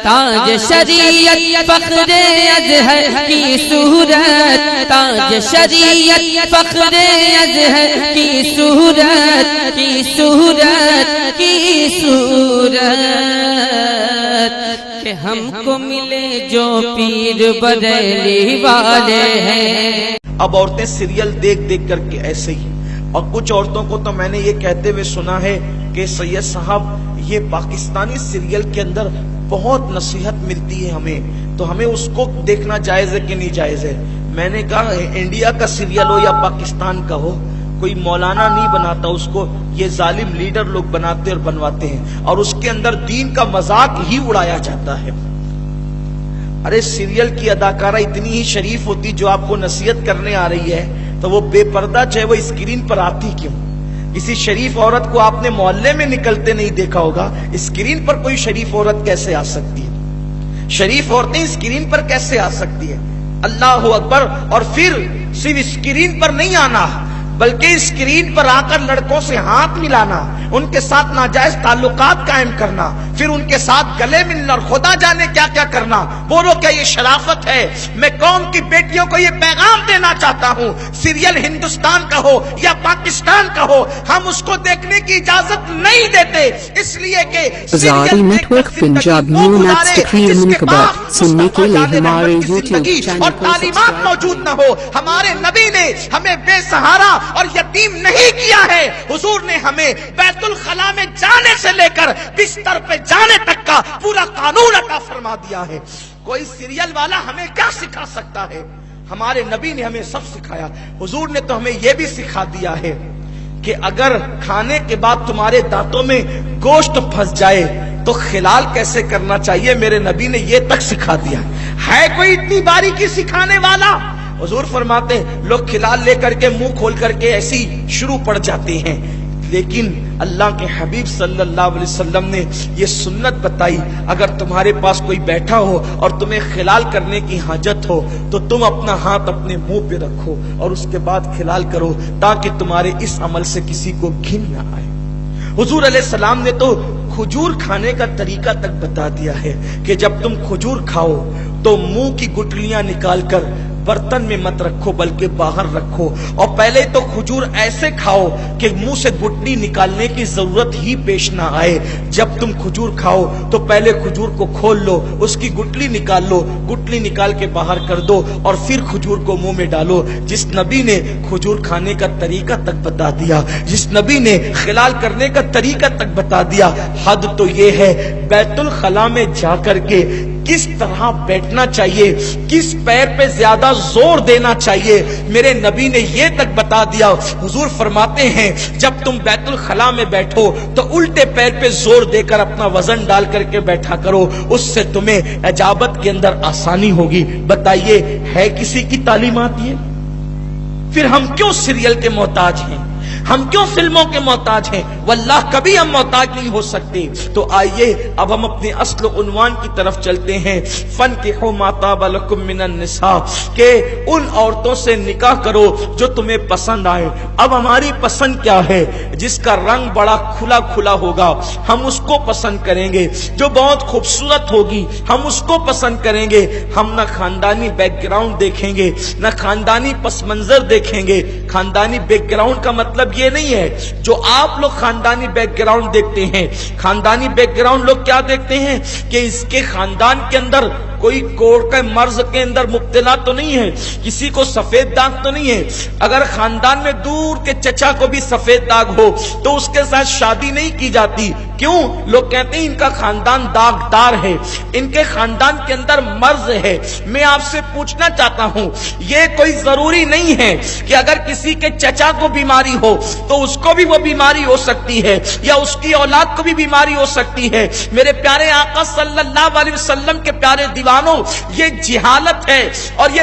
تاج شریعت فخر ازہر کی صورت، تاج شریعت فخر ازہر کی صورت، کی صورت، کی صورت، کہ ہم کو ملے جو پیر بریلی والے ہیں۔ اب عورتیں سیریل دیکھ دیکھ کر کے ایسے ہی، اور کچھ عورتوں کو تو میں نے یہ کہتے ہوئے سنا ہے کہ سید صاحب یہ پاکستانی سیریل کے اندر بہت نصیحت ملتی ہے ہمیں، تو ہمیں اس کو دیکھنا جائز ہے کہ نہیں جائز ہے؟ میں نے کہا انڈیا کا سیریل ہو یا پاکستان کا ہو، کوئی مولانا نہیں بناتا اس کو، یہ ظالم لیڈر لوگ بناتے اور بنواتے ہیں، اور اس کے اندر دین کا مذاق ہی اڑایا جاتا ہے۔ ارے سیریل کی اداکارہ اتنی ہی شریف ہوتی جو آپ کو نصیحت کرنے آ رہی ہے، تو وہ بے پردہ چاہے وہ اسکرین پر آتی کیوں؟ کسی شریف عورت کو آپ نے محلے میں نکلتے نہیں دیکھا ہوگا، اسکرین پر کوئی شریف عورت کیسے آ سکتی ہے؟ شریف عورتیں اسکرین پر کیسے آ سکتی ہے؟ اللہ اکبر۔ اور پھر صرف اسکرین پر نہیں آنا، بلکہ اسکرین پر آ کر لڑکوں سے ہاتھ ملانا، ان کے ساتھ ناجائز تعلقات قائم کرنا، پھر ان کے ساتھ گلے ملنا اور خدا جانے کیا کیا کرنا۔ بولو کیا یہ شرافت ہے؟ میں قوم کی بیٹیوں کو یہ پیغام دینا چاہتا ہوں، سیریل ہندوستان کا ہو یا پاکستان کا ہو، ہم اس کو دیکھنے کی اجازت نہیں دیتے، اس لیے کہ Azadi network Punjab new next تقریر منقبت سننے کے لیے ہمارے یوٹیوب چینل اور تعلیمات موجود نہ ہو۔ ہمارے نبی نے ہمیں بے سہارا اور یتیم نہیں کیا ہے، حضور نے ہمیں بیت الخلاء میں جانے سے لے کر بستر پہ جانے تک کا پورا قانون عطا فرما دیا ہے۔ کوئی سیریل والا ہمیں کیا سکھا سکتا ہے؟ ہمارے نبی نے ہمیں سب سکھایا۔ حضور نے تو ہمیں یہ بھی سکھا دیا ہے کہ اگر کھانے کے بعد تمہارے دانتوں میں گوشت پھنس جائے تو خلال کیسے کرنا چاہیے، میرے نبی نے یہ تک سکھا دیا ہے۔ کوئی اتنی باریکی سکھانے والا؟ حضور فرماتے ہیں لوگ کھلال لے کر کے منہ کھول کر کے ایسی شروع پڑ جاتے ہیں، لیکن اللہ کے حبیب صلی اللہ علیہ وسلم نے یہ سنت بتائی، اگر تمہارے پاس کوئی بیٹھا ہو اور تمہیں خلال کرنے کی حاجت ہو تو تم اپنا ہاتھ اپنے منہ پہ رکھو اور اس کے بعد خلال کرو، تاکہ تمہارے اس عمل سے کسی کو گھن نہ آئے۔ حضور علیہ السلام نے تو کھجور کھانے کا طریقہ تک بتا دیا ہے کہ جب تم کھجور کھاؤ تو منہ کی گٹلیاں نکال کر برتن میں مت رکھو بلکہ باہر رکھو، اور پہلے تو کھجور ایسے کھاؤ کہ منہ سے گٹلی نکالنے کی ضرورت ہی پیش نہ آئے۔ جب تم کھجور کھاؤ تو پہلے کھجور کو کھول لو، اس کی گٹلی نکال لو، گٹلی نکال کے باہر کر دو اور پھر کھجور کو منہ میں ڈالو۔ جس نبی نے کھجور کھانے کا طریقہ تک بتا دیا، جس نبی نے خلال کرنے کا طریقہ تک بتا دیا، حد تو یہ ہے بیت الخلاء میں جا کر کے کس طرح بیٹھنا چاہیے، کس پیر پہ زیادہ زور دینا چاہیے، میرے نبی نے یہ تک بتا دیا۔ حضور فرماتے ہیں جب تم بیت الخلاء میں بیٹھو تو الٹے پیر پہ زور دے کر اپنا وزن ڈال کر کے بیٹھا کرو، اس سے تمہیں اجابت کے اندر آسانی ہوگی۔ بتائیے ہے کسی کی تعلیمات یہ؟ پھر ہم کیوں سیریل کے محتاج ہیں؟ ہم کیوں فلموں کے محتاج ہیں؟ واللہ کبھی ہم محتاج نہیں ہو سکتے۔ تو آئیے اب ہم اپنے اصل عنوان کی طرف چلتے ہیں، فَانْكِحُوا مَا طَابَ لَكُم مِّنَ النِّسَاءِ، کہ ان عورتوں سے نکاح کرو جو تمہیں پسند آئے۔ اب ہماری پسند کیا ہے؟ جس کا رنگ بڑا کھلا کھلا ہوگا ہم اس کو پسند کریں گے، جو بہت خوبصورت ہوگی ہم اس کو پسند کریں گے۔ ہم نہ خاندانی بیک گراؤنڈ دیکھیں گے، نہ خاندانی پس منظر دیکھیں گے۔ خاندانی بیک گراؤنڈ کا مطلب یہ نہیں ہے جو آپ لوگ خاندانی بیک گراؤنڈ دیکھتے ہیں۔ خاندانی بیک گراؤنڈ لوگ کیا دیکھتے ہیں کہ اس کے خاندان کے اندر کوئی کوڑ کا مرض کے اندر مبتلا تو نہیں ہے، کسی کو سفید داغ تو نہیں ہے۔ اگر خاندان میں دور کے چچا کو بھی سفید داغ ہو تو اس کے ساتھ شادی نہیں کی جاتی۔ کیوں؟ لوگ کہتے ہیں ان کا خاندان داغدار ہے، ان کے خاندان کے اندر مرض ہے۔ میں آپ سے پوچھنا چاہتا ہوں، یہ کوئی ضروری نہیں ہے کہ اگر کسی کے چچا کو بیماری ہو تو اس کو بھی وہ بیماری ہو سکتی ہے، یا اس کی اولاد کو بھی بیماری ہو سکتی ہے۔ میرے پیارے آقا صلی اللہ علیہ وسلم کے پیارے دیوانوں، یہ جہالت ہے اور یہ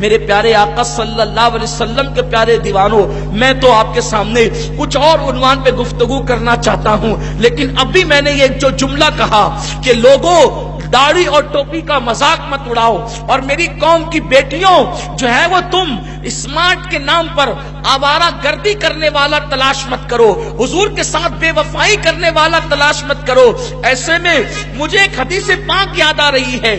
میرے پیارے آقا صلی اللہ علیہ وسلم کے پیارے دیوانوں، میں تو آپ کے سامنے کچھ اور عنوان پہ گفتگو کرنا چاہتا ہوں، لیکن ابھی میں نے یہ جو جملہ کہا کہ لوگوں داڑھی اور ٹوپی کا مذاق مت اڑاؤ، اور میری قوم کی بیٹیوں جو ہے وہ تم اسمارٹ کے نام پر آوارہ گردی کرنے والا تلاش مت کرو، حضور کے ساتھ بے وفائی کرنے والا تلاش مت کرو۔ ایسے میں مجھے ایک حدیث پاک یاد آ رہی ہے،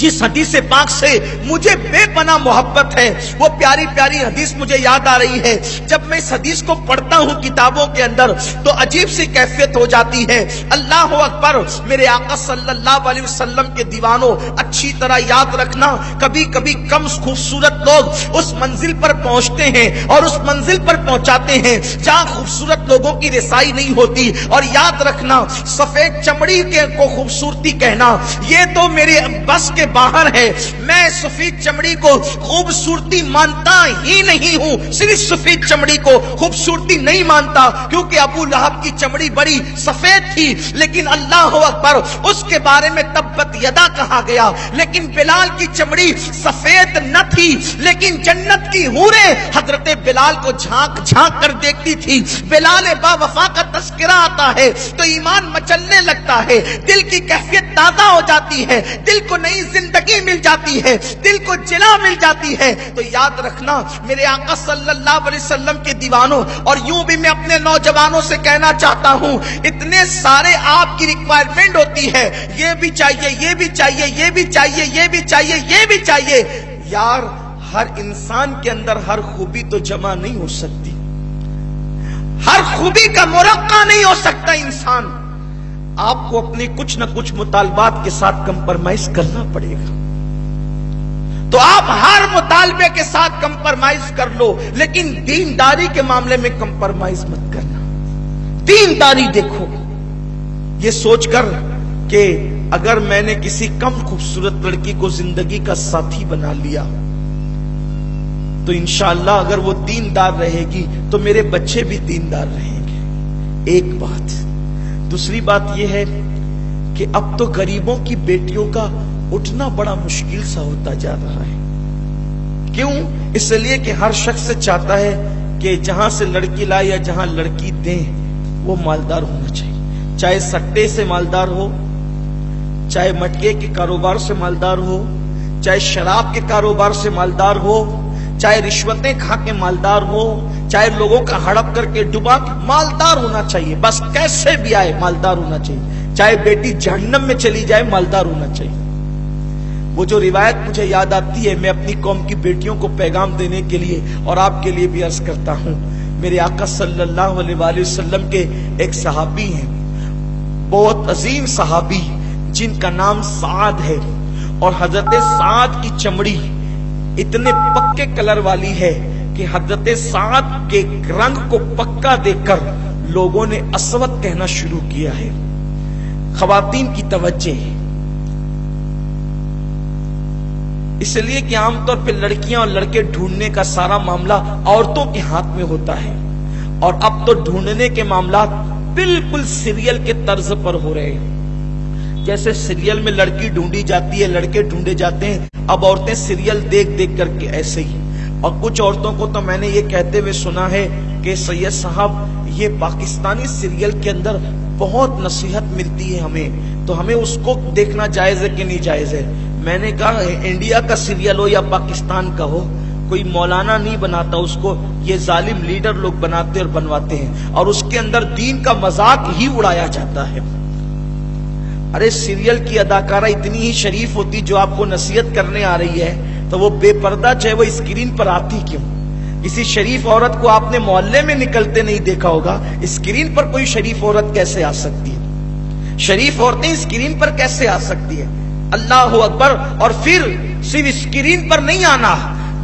جس حدیث پاک سے مجھے بے پناہ محبت ہے، وہ پیاری پیاری حدیث مجھے یاد آ رہی ہے۔ جب میں اس حدیث کو پڑھتا ہوں کتابوں کے اندر تو عجیب سی کیفیت ہو جاتی ہے۔ اللہ اکبر، میرے آقا صلی اللہ علیہ وسلم کے دیوانوں اچھی طرح یاد رکھنا، کبھی کبھی کم خوبصورت لوگ اس منزل پر پہنچتے ہیں اور اس منزل پر پہنچاتے ہیں جہاں خوبصورت لوگوں کی رسائی نہیں ہوتی، اور یاد رکھنا سفید چمڑی کے کو خوبصورتی کہنا یہ تو میرے بس کے باہر ہے۔ میں سفید چمڑی کو خوبصورتی مانتا ہی نہیں ہوں، صرف سفید چمڑی کو خوبصورتی نہیں مانتا، کیونکہ ابو لہب کی چمڑی بڑی سفید تھی، لیکن اللہ اکبر اس کے بارے میں تبت یدا کہا گیا۔ لیکن بلال کی چمڑی سفید نہ تھی، لیکن جنت کی حوریں حضرت بلال کو جھانک جھانک کر دیکھتی تھی۔ بلال با وفا کا تذکرہ آتا ہے تو ایمان مچلنے لگتا ہے، دل کی کیفیت تازہ ہو جاتی ہے، دل کو نئی زندگی مل جاتی ہے، دل کو جلا مل جاتی ہے۔ تو یاد رکھنا میرے آقا صلی اللہ علیہ وسلم کے دیوانوں، اور یوں بھی میں اپنے نوجوانوں سے کہنا چاہتا ہوں، اتنے سارے آپ کی ریکوائرمنٹ ہوتی ہے، یہ بھی چاہیے، یہ بھی چاہیے، یہ بھی چاہیے، یہ بھی چاہیے، یہ بھی چاہیے۔ یار ہر انسان کے اندر ہر خوبی تو جمع نہیں ہو سکتی، ہر خوبی کا مرقع نہیں ہو سکتا انسان۔ آپ کو اپنے کچھ نہ کچھ مطالبات کے ساتھ کمپرمائز کرنا پڑے گا، تو آپ ہر مطالبے کے ساتھ کمپرمائز کر لو، لیکن دینداری کے معاملے میں کمپرمائز مت کرنا۔ دینداری دیکھو، یہ سوچ کر کہ اگر میں نے کسی کم خوبصورت لڑکی کو زندگی کا ساتھی بنا لیا تو انشاءاللہ اگر وہ دیندار رہے گی تو میرے بچے بھی دیندار رہیں گے، ایک بات۔ دوسری بات یہ ہے کہ اب تو غریبوں کی بیٹیوں کا اٹھنا بڑا مشکل سا ہوتا جا رہا ہے۔ کیوں؟ اس لیے کہ ہر شخص چاہتا ہے کہ جہاں سے لڑکی لائے یا جہاں لڑکی دیں وہ مالدار ہونا چاہیے، چاہے سٹے سے مالدار ہو، چاہے مٹکے کے کاروبار سے مالدار ہو، چاہے شراب کے کاروبار سے مالدار ہو، چاہے رشوتیں کھا کے مالدار ہو، چاہے لوگوں کا ہڑپ کر کے ڈبا کے مالدار ہونا چاہیے، بس کیسے بھی آئے مالدار ہونا چاہیے، چاہے بیٹی جہنم میں چلی جائے مالدار ہونا چاہیے۔ وہ جو روایت مجھے یاد آتی ہے، میں اپنی قوم کی بیٹیوں کو پیغام دینے کے لیے اور آپ کے لیے بھی عرض کرتا ہوں۔ میرے آقا صلی اللہ علیہ وآلہ وسلم کے ایک صحابی ہیں، بہت عظیم صحابی، جن کا نام سعد ہے، اور حضرت سعد کی چمڑی اتنے پکے کلر والی ہے کہ حضرت سعد کے رنگ کو پکا دیکھ کر لوگوں نے اسود کہنا شروع کیا ہے۔ خواتین کی توجہ ہے، اس لیے کہ عام طور پہ لڑکیاں اور لڑکے ڈھونڈنے کا سارا معاملہ عورتوں کے ہاتھ میں ہوتا ہے، اور اب تو ڈھونڈنے کے معاملات بالکل سیریل کے طرز پر ہو رہے ہیں۔ جیسے سیریل میں لڑکی ڈھونڈی جاتی ہے، لڑکے ڈھونڈے جاتے ہیں، اب عورتیں سیریل دیکھ دیکھ کر کے ایسے ہی۔ اور کچھ عورتوں کو تو میں نے یہ کہتے ہوئے سنا ہے کہ سید صاحب یہ پاکستانی سیریل کے اندر بہت نصیحت ملتی ہے ہمیں، تو ہمیں اس کو دیکھنا جائز ہے کہ نہیں جائز ہے؟ میں نے کہا انڈیا کا سیریل ہو یا پاکستان کا ہو، کوئی مولانا نہیں بناتا اس کو، یہ ظالم لیڈر لوگ بناتے اور بنواتے ہیں، اور اس کے اندر دین کا مذاق ہی اڑایا جاتا ہے۔ ارے سیریل کی اداکارہ اتنی ہی شریف ہوتی جو آپ کو نصیحت کرنے آ رہی ہے تو وہ بے پردہ چاہے وہ اسکرین پر آتی کیوں؟ کسی شریف عورت کو آپ نے محلے میں نکلتے نہیں دیکھا ہوگا، اسکرین پر کوئی شریف عورت کیسے آ سکتی ہے؟ شریف عورتیں اسکرین پر کیسے آ سکتی ہے؟ اللہ اکبر۔ اور پھر صرف اسکرین پر نہیں آنا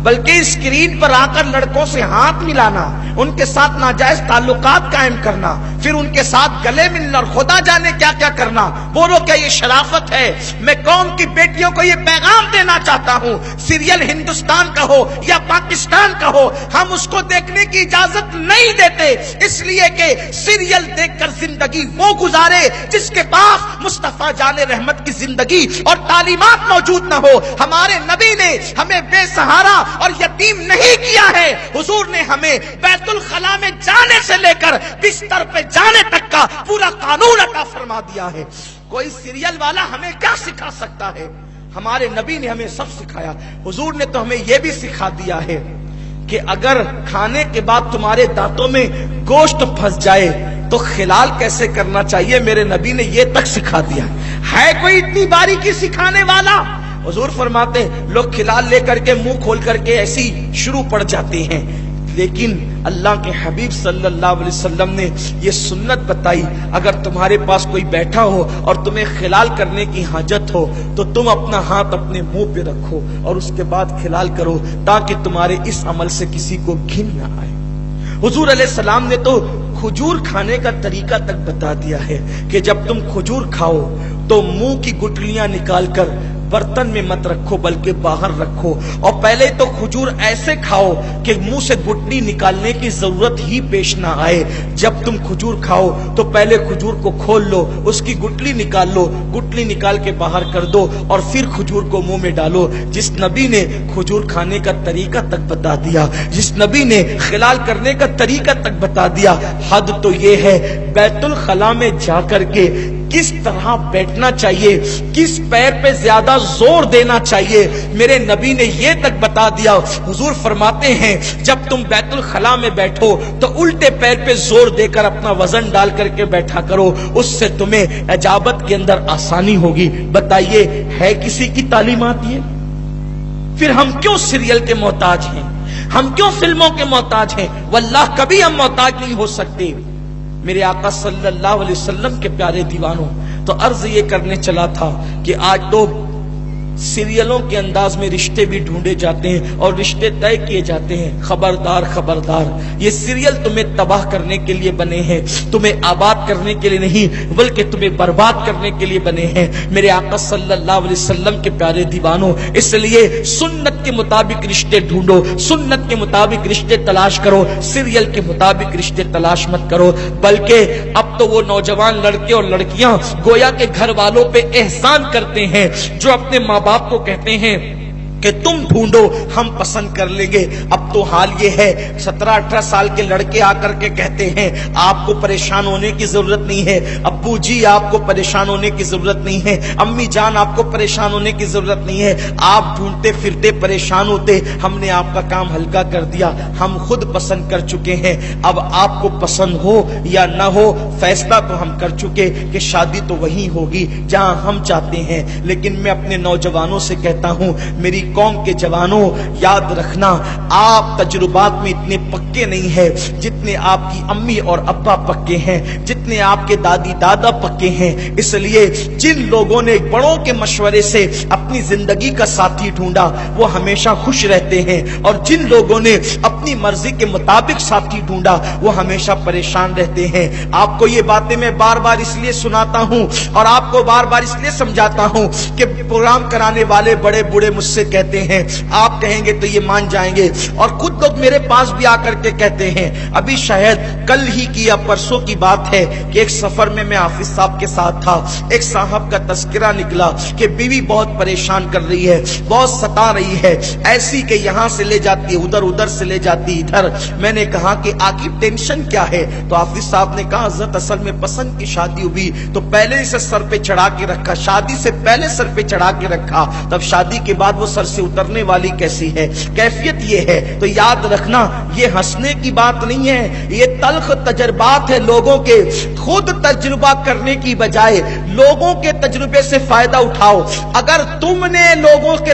بلکہ اسکرین پر آ کر لڑکوں سے ہاتھ ملانا، ان کے ساتھ ناجائز تعلقات قائم کرنا، پھر ان کے ساتھ گلے ملنا اور خدا جانے کیا کیا کرنا، بولو کیا یہ شرافت ہے؟ میں قوم کی بیٹیوں کو یہ پیغام دینا چاہتا ہوں، سیریل ہندوستان کا ہو یا پاکستان کا ہو، ہم اس کو دیکھنے کی اجازت نہیں دیتے، اس لیے کہ سیریل دیکھ کر زندگی وہ گزارے جس کے پاس مصطفیٰ جان رحمت کی زندگی اور تعلیمات موجود نہ ہو۔ ہمارے نبی نے ہمیں بے سہارا اور یتیم نہیں کیا ہے، حضور نے ہمیں بیت الخلا میں جانے سے لے کر بستر پہ جانے تک کا پورا قانون عطا فرما دیا ہے۔ کوئی سیریل والا ہمیں کیا سکھا سکتا ہے؟ ہمارے نبی نے ہمیں سب سکھایا۔ حضور نے تو ہمیں یہ بھی سکھا دیا ہے کہ اگر کھانے کے بعد تمہارے دانتوں میں گوشت پھنس جائے تو خلال کیسے کرنا چاہیے، میرے نبی نے یہ تک سکھا دیا ہے۔ کوئی اتنی باریکی سکھانے والا؟ حضور فرماتے ہیں لوگ کھلال لے کر کے منہ کھول کر کے ایسی شروع پڑ جاتے ہیں، لیکن اللہ کے حبیب صلی اللہ علیہ وسلم نے یہ سنت بتائی، اگر تمہارے پاس کوئی بیٹھا ہو اور تمہیں خلال کرنے کی حاجت ہو تو تم اپنا ہاتھ اپنے منہ پہ رکھو اور اس کے بعد خلال کرو، تاکہ تمہارے اس عمل سے کسی کو گھن نہ آئے۔ حضور علیہ السلام نے تو کھجور کھانے کا طریقہ تک بتا دیا ہے کہ جب تم کھجور کھاؤ تو منہ کی گٹلیاں نکال کر برتن میں مت رکھو بلکہ باہر رکھو، اور پہلے تو کھجور ایسے کھاؤ کہ منہ سے گٹلی نکالنے کی ضرورت ہی پیش نہ آئے۔ جب تم کھجور کھاؤ تو پہلے کھجور کو کھول لو، اس کی گٹلی نکال لو، گٹلی نکال کے باہر کر دو اور پھر کھجور کو منہ میں ڈالو۔ جس نبی نے کھجور کھانے کا طریقہ تک بتا دیا، جس نبی نے خلال کرنے کا طریقہ تک بتا دیا، حد تو یہ ہے بیت الخلا میں جا کر کے کس طرح بیٹھنا چاہیے، کس پیر پہ زیادہ زور دینا چاہیے، میرے نبی نے یہ تک بتا دیا۔ حضور فرماتے ہیں جب تم بیت الخلا میں بیٹھو تو الٹے پیر پہ زور دے کر اپنا وزن ڈال کر کے بیٹھا کرو، اس سے تمہیں اجابت کے اندر آسانی ہوگی۔ بتائیے ہے کسی کی تعلیمات یہ؟ پھر ہم کیوں سیریل کے محتاج ہیں، ہم کیوں فلموں کے محتاج ہیں؟ واللہ کبھی ہم محتاج نہیں ہو سکتے۔ میرے آقا صلی اللہ علیہ وسلم کے پیارے دیوانوں، تو عرض یہ کرنے چلا تھا کہ آج تو سیریلوں کے انداز میں رشتے بھی ڈھونڈے جاتے ہیں اور رشتے طے کیے جاتے ہیں۔ خبردار خبردار، یہ سیریل تمہیں تباہ کرنے کے لیے بنے ہیں، تمہیں آباد کرنے کے لیے نہیں بلکہ تمہیں برباد کرنے کے لیے بنے ہیں۔ میرے آقا صلی اللہ علیہ وسلم کے پیارے دیوانوں، اس لیے سنت کے مطابق رشتے ڈھونڈو، سنت کے مطابق رشتے تلاش کرو، سیریل کے مطابق رشتے تلاش مت کرو۔ بلکہ اب تو وہ نوجوان لڑکے اور لڑکیاں گویا کے گھر والوں پہ احسان کرتے ہیں جو اپنے ماں باپ کو کہتے ہیں کہ تم ڈھونڈو ہم پسند کر لیں گے۔ اب تو حال یہ ہے 17-18 سال کے لڑکے آ کر کے کہتے ہیں آپ کو پریشان ہونے کی ضرورت نہیں ہے، ابو جی آپ کو پریشان ہونے کی ضرورت نہیں ہے، امی جان آپ کو پریشان ہونے کی ضرورت نہیں ہے، آپ ڈھونڈتے پھرتے پریشان ہوتے، ہم نے آپ کا کام ہلکا کر دیا، ہم خود پسند کر چکے ہیں۔ اب آپ کو پسند ہو یا نہ ہو، فیصلہ تو ہم کر چکے کہ شادی تو وہی ہوگی جہاں ہم چاہتے ہیں۔ لیکن میں اپنے نوجوانوں سے کہتا ہوں، میری قوم کے جوانوں، یاد رکھنا آپ تجربات میں اتنے پکے نہیں ہیں جتنے آپ کی امی اور ابا پکے ہیں، جتنے آپ کے دادی دادا پکے ہیں۔ اس لیے جن لوگوں نے بڑوں کے مشورے سے اپنی زندگی کا ساتھی ڈھونڈا وہ ہمیشہ خوش رہتے ہیں، اور جن لوگوں نے اپنی مرضی کے مطابق ساتھی ڈھونڈا وہ ہمیشہ پریشان رہتے ہیں۔ آپ کو یہ باتیں میں بار بار اس لیے سناتا ہوں اور آپ کو بار بار اس لیے سمجھاتا ہوں کہ پروگرام کرانے والے بڑے بوڑھے مجھ سے کہتے ہیں، آپ کہیں گے تو یہ مان جائیں گے، اور خود لوگ میرے پاس بھی آ کر کے کہتے ہیں۔ ابھی شاید کل ہی کی یا پرسوں کی بات ہے کہ ایک سفر میں حافظ صاحب کے ساتھ تھا، ایک صاحب کا تذکرہ نکلا کہ بیوی بہت پریشان کر رہی ہے، بہت ستا رہی ہے، ایسی کہ یہاں سے لے جاتی ہے ادھر، ادھر سے لے جاتی ادھر۔ میں نے کہا کہ آخر ٹینشن کیا ہے؟ تو حافظ صاحب نے کہا حضرت اصل میں پسند کی شادی ہوئی تو پہلے اسے سر پہ چڑھا کے رکھا، شادی سے پہلے سر پہ چڑھا کے رکھا، تب شادی کے بعد وہ سر سے اترنے والی کیسی ہے؟ کیفیت یہ ہے۔ تو یاد رکھنا یہ ہنسنے کی بات نہیں ہے، یہ تلخ تجربات ہے لوگوں کے۔ خود تجربہ کرنے کی بجائے لوگوں کے تجربے سے فائدہ اٹھاؤ۔ اگر تم نے لوگوں کے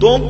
2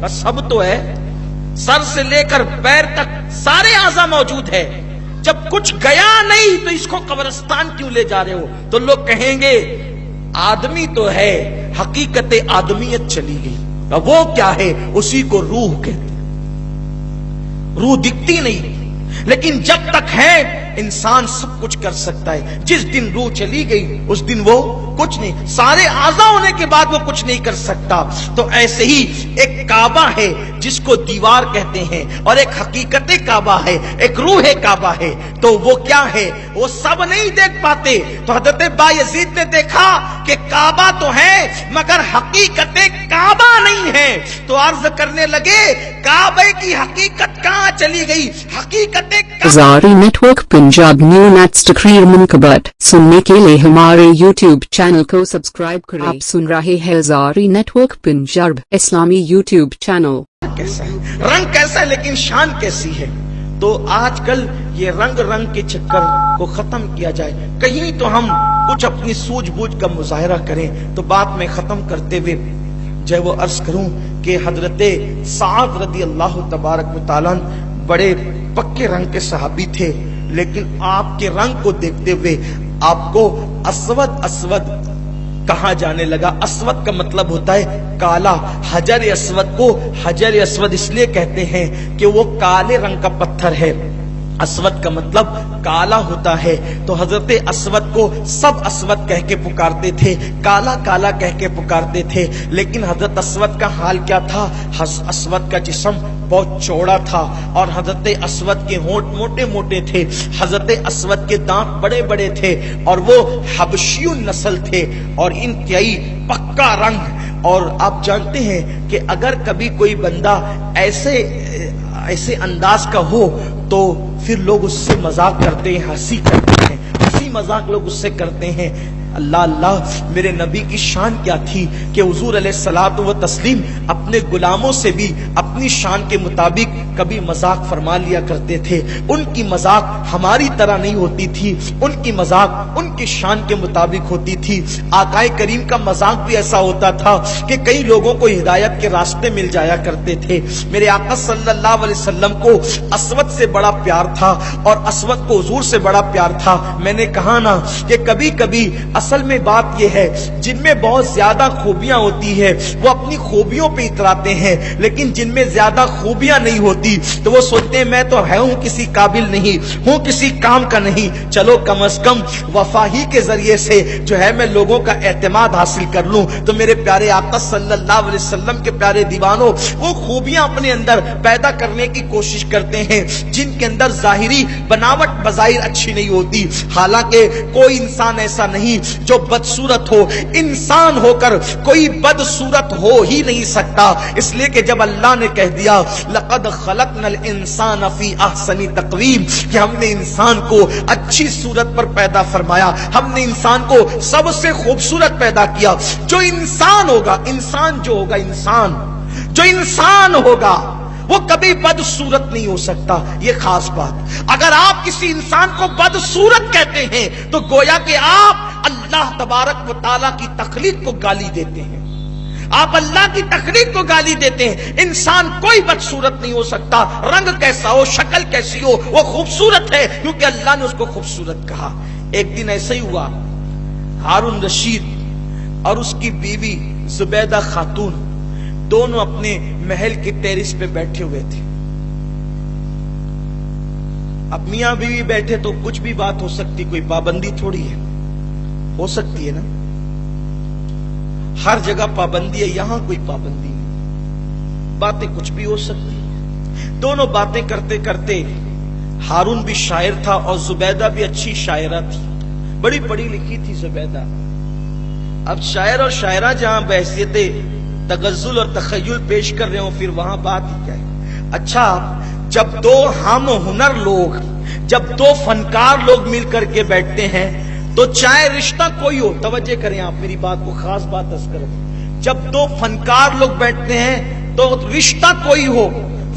بس سب تو ہے، سر سے لے کر پیر تک سارے اعضاء موجود ہے، جب کچھ گیا نہیں تو اس کو قبرستان کیوں لے جا رہے ہو؟ تو لوگ کہیں گے آدمی تو ہے، حقیقت آدمیت چلی گئی، وہ کیا ہے؟ اسی کو روح کہتے ہیں۔ روح دکھتی نہیں، لیکن جب تک ہے انسان سب کچھ کر سکتا ہے، جس دن روح چلی گئی اس دن وہ کچھ نہیں، سارے اعضاء ہونے کے بعد وہ کچھ نہیں کر سکتا۔ تو ایسے ہی ایک کعبہ ہے جس کو دیوار کہتے ہیں، اور ایک حقیقت کعبہ ہے، ایک روح کعبہ ہے، تو وہ کیا ہے؟ وہ سب نہیں دیکھ پاتے۔ تو حضرت بایزید نے دیکھا کہ کعبہ تو ہے مگر حقیقت کعبہ نہیں ہے، تو عرض کرنے لگے کعبے کی حقیقت کہاں چلی گئی؟ حقیقت Hazari network Punjab new نیٹس تقریر منقبت سننے کے لیے ہمارے یوٹیوب چینل کو سبسکرائب کریں۔ آپ سن رہے ہیں ہزاری نیٹ ورک پنجاب اسلامی یوٹیوب چینل۔ کیسا ہے، رنگ کیسا ہے، لیکن شان کیسی ہے؟ تو آج کل یہ رنگ کے چکر کو ختم کیا جائے، کہیں تو ہم کچھ اپنی سوجھ بوجھ کا مظاہرہ کریں۔ تو بات میں ختم کرتے ہوئے جو ہے وہ عرض کروں کہ حضرت سعد رضی اللہ تبارک و تعالیٰ بڑے پکے رنگ کے صحابی تھے، لیکن آپ کے رنگ کو دیکھتے ہوئے آپ کو اسود کہا جانے لگا۔ اسود کا مطلب ہوتا ہے کالا۔ حجر اسود کو حجر اسود اس لیے کہتے ہیں کہ وہ کالے رنگ کا پتھر ہے، اسود کا مطلب کالا ہوتا ہے۔ تو حضرت اسود کو سب اسود کہہ کے پکارتے تھے، کالا کالا کہہ کے پکارتے تھے، لیکن حضرت اسود کا حال کیا تھا؟ اسود کا جسم بہت چوڑا تھا، اور حضرت اسود کے ہونٹ موٹے موٹے تھے، حضرت اسود کے دانت بڑے بڑے تھے، اور وہ حبشیوں نسل تھے، اور انتہائی پکا رنگ۔ اور آپ جانتے ہیں کہ اگر کبھی کوئی بندہ ایسے انداز کا ہو تو پھر لوگ اس سے مذاق کرتے ہیں، ہنسی کرتے ہیں، ہنسی مذاق لوگ اس سے کرتے ہیں۔ اللہ اللہ، میرے نبی کی شان کیا تھی کہ حضور علیہ الصلوۃ و تسلیم اپنے غلاموں سے بھی اپنی شان کے مطابق کبھی مذاق فرما لیا کرتے تھے۔ ان کی مذاق ہماری طرح نہیں ہوتی تھی، ان کی مذاق ان کی شان کے مطابق ہوتی تھی۔ آقائے کریم کا مذاق بھی ایسا ہوتا تھا کہ کئی لوگوں کو ہدایت کے راستے مل جایا کرتے تھے۔ میرے آقا صلی اللہ علیہ وسلم کو اسود سے بڑا پیار تھا، اور اسود کو حضور سے بڑا پیار تھا۔ میں نے کہا نا کہ کبھی کبھی اصل میں بات یہ ہے، جن میں بہت زیادہ خوبیاں ہوتی ہے وہ اپنی خوبیوں پہ اتراتے ہیں، لیکن جن میں زیادہ خوبیاں نہیں ہوتی تو وہ سوچتے ہیں میں تو ہوں کسی قابل نہیں، ہوں کسی کام کا نہیں، چلو کم از کم وفا ہی کے ذریعے سے جو ہے میں لوگوں کا اعتماد حاصل کر لوں۔ تو میرے پیارے آقا صلی اللہ علیہ وسلم کے پیارے دیوانوں، وہ خوبیاں اپنے اندر پیدا کرنے کی کوشش کرتے ہیں جن کے اندر ظاہری بناوٹ بظاہر اچھی نہیں ہوتی۔ حالانکہ کوئی انسان ایسا نہیں جو بدصورت ہو، انسان ہو کر کوئی بدصورت ہو ہی نہیں سکتا، اس لیے کہ جب اللہ نے کہہ دیا لقد خلقنا الانسان فی احسن تقویم، کہ ہم نے انسان کو اچھی صورت پر پیدا فرمایا، ہم نے انسان کو سب سے خوبصورت پیدا کیا۔ جو انسان ہوگا، انسان جو ہوگا، جو انسان ہوگا وہ کبھی بدصورت نہیں ہو سکتا، یہ خاص بات۔ اگر آپ کسی انسان کو بدصورت کہتے ہیں تو گویا کہ آپ اللہ تبارک و تعالیٰ کی تخلیق کو گالی دیتے ہیں، آپ اللہ کی تخلیق کو گالی دیتے ہیں۔ انسان کوئی بدصورت نہیں ہو سکتا، رنگ کیسا ہو، شکل کیسی ہو، وہ خوبصورت ہے کیونکہ اللہ نے اس کو خوبصورت کہا۔ ایک دن ایسا ہی ہوا، ہارون رشید اور اس کی بیوی زبیدہ خاتون دونوں اپنے محل کے ٹیرس پہ بیٹھے ہوئے تھے۔ اب میاں بیوی بیٹھے تو کچھ بھی بات ہو سکتی، کوئی پابندی تھوڑی ہے، ہو سکتی ہے نا، ہر جگہ پابندی ہے، یہاں کوئی پابندی نہیں، باتیں کچھ بھی ہو سکتی۔ دونوں باتیں کرتے کرتے ہارون بھی شاعر تھا اور زبیدہ بھی اچھی شاعرہ تھی، بڑی پڑھی لکھی تھی زبیدہ۔ اب شاعر اور شاعرہ جہاں بحثیت تغزل اور تخیل پیش کر رہے ہوں پھر وہاں بات ہی کیا ہے۔ اچھا، جب دو ہم ہنر لوگ، جب دو فنکار لوگ مل کر کے بیٹھتے ہیں تو چاہے رشتہ کوئی ہو، توجہ کریں آپ میری بات کو، خاص بات عرض کریں، جب دو فنکار لوگ بیٹھتے ہیں تو رشتہ کوئی ہو،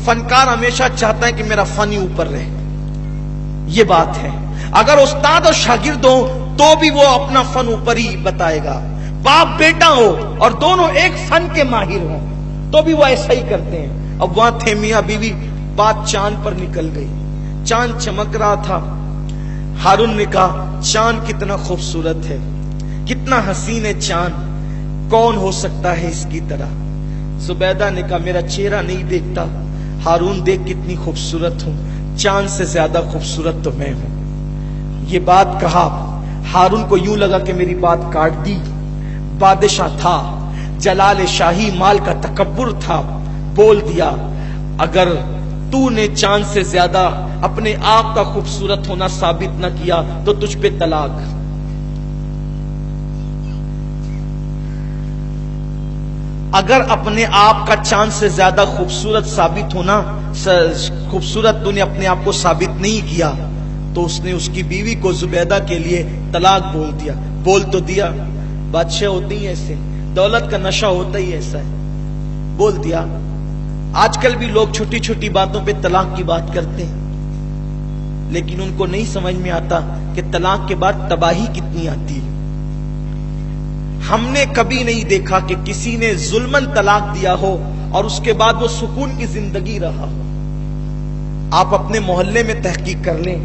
فنکار ہمیشہ چاہتا ہے کہ میرا فن ہی اوپر رہے، یہ بات ہے۔ اگر استاد اور شاگرد ہو تو بھی وہ اپنا فن اوپر ہی بتائے گا، باپ بیٹا ہو اور دونوں ایک فن کے ماہر ہوں تو بھی وہ ایسا ہی کرتے ہیں. اب وہاں تھے میاں بیوی, بات چاند پر نکل گئی. چاند چمک رہا تھا. ہارون نے کہا چاند کتنا خوبصورت ہے, کتنا حسین ہے چاند, کون ہو سکتا ہے اس کی طرح. زبیدہ نے کہا میرا چہرہ نہیں دیکھتا, ہارون دیکھ کتنی خوبصورت ہوں, چاند سے زیادہ خوبصورت تو میں ہوں. یہ بات کہا, ہارون کو یوں لگا کہ میری بات کاٹ دی. بادشاہ تھا, جلال شاہی, مال کا تکبر تھا, بول دیا اگر تو نے چاند سے زیادہ اپنے آپ کا خوبصورت ہونا ثابت نہ کیا تو تجھ پہ طلاق. اگر اپنے آپ کا چاند سے زیادہ خوبصورت ثابت ہونا, خوبصورت تو نے اپنے آپ کو ثابت نہیں کیا, تو اس نے اس کی بیوی کو زبیدہ کے لیے طلاق بول دیا. بول تو دیا, بادشاہ ہوتے ہی ایسے, دولت کا نشہ ہوتا ہی ایسا ہے, بول دیا. آج کل بھی لوگ چھوٹی چھوٹی باتوں پہ طلاق کی بات کرتے ہیں, لیکن ان کو نہیں سمجھ میں آتا کہ طلاق کے بعد تباہی کتنی آتی ہے. ہم نے کبھی نہیں دیکھا کہ کسی نے ظلمن طلاق دیا ہو اور اس کے بعد وہ سکون کی زندگی رہا ہو. آپ اپنے محلے میں تحقیق کر لیں,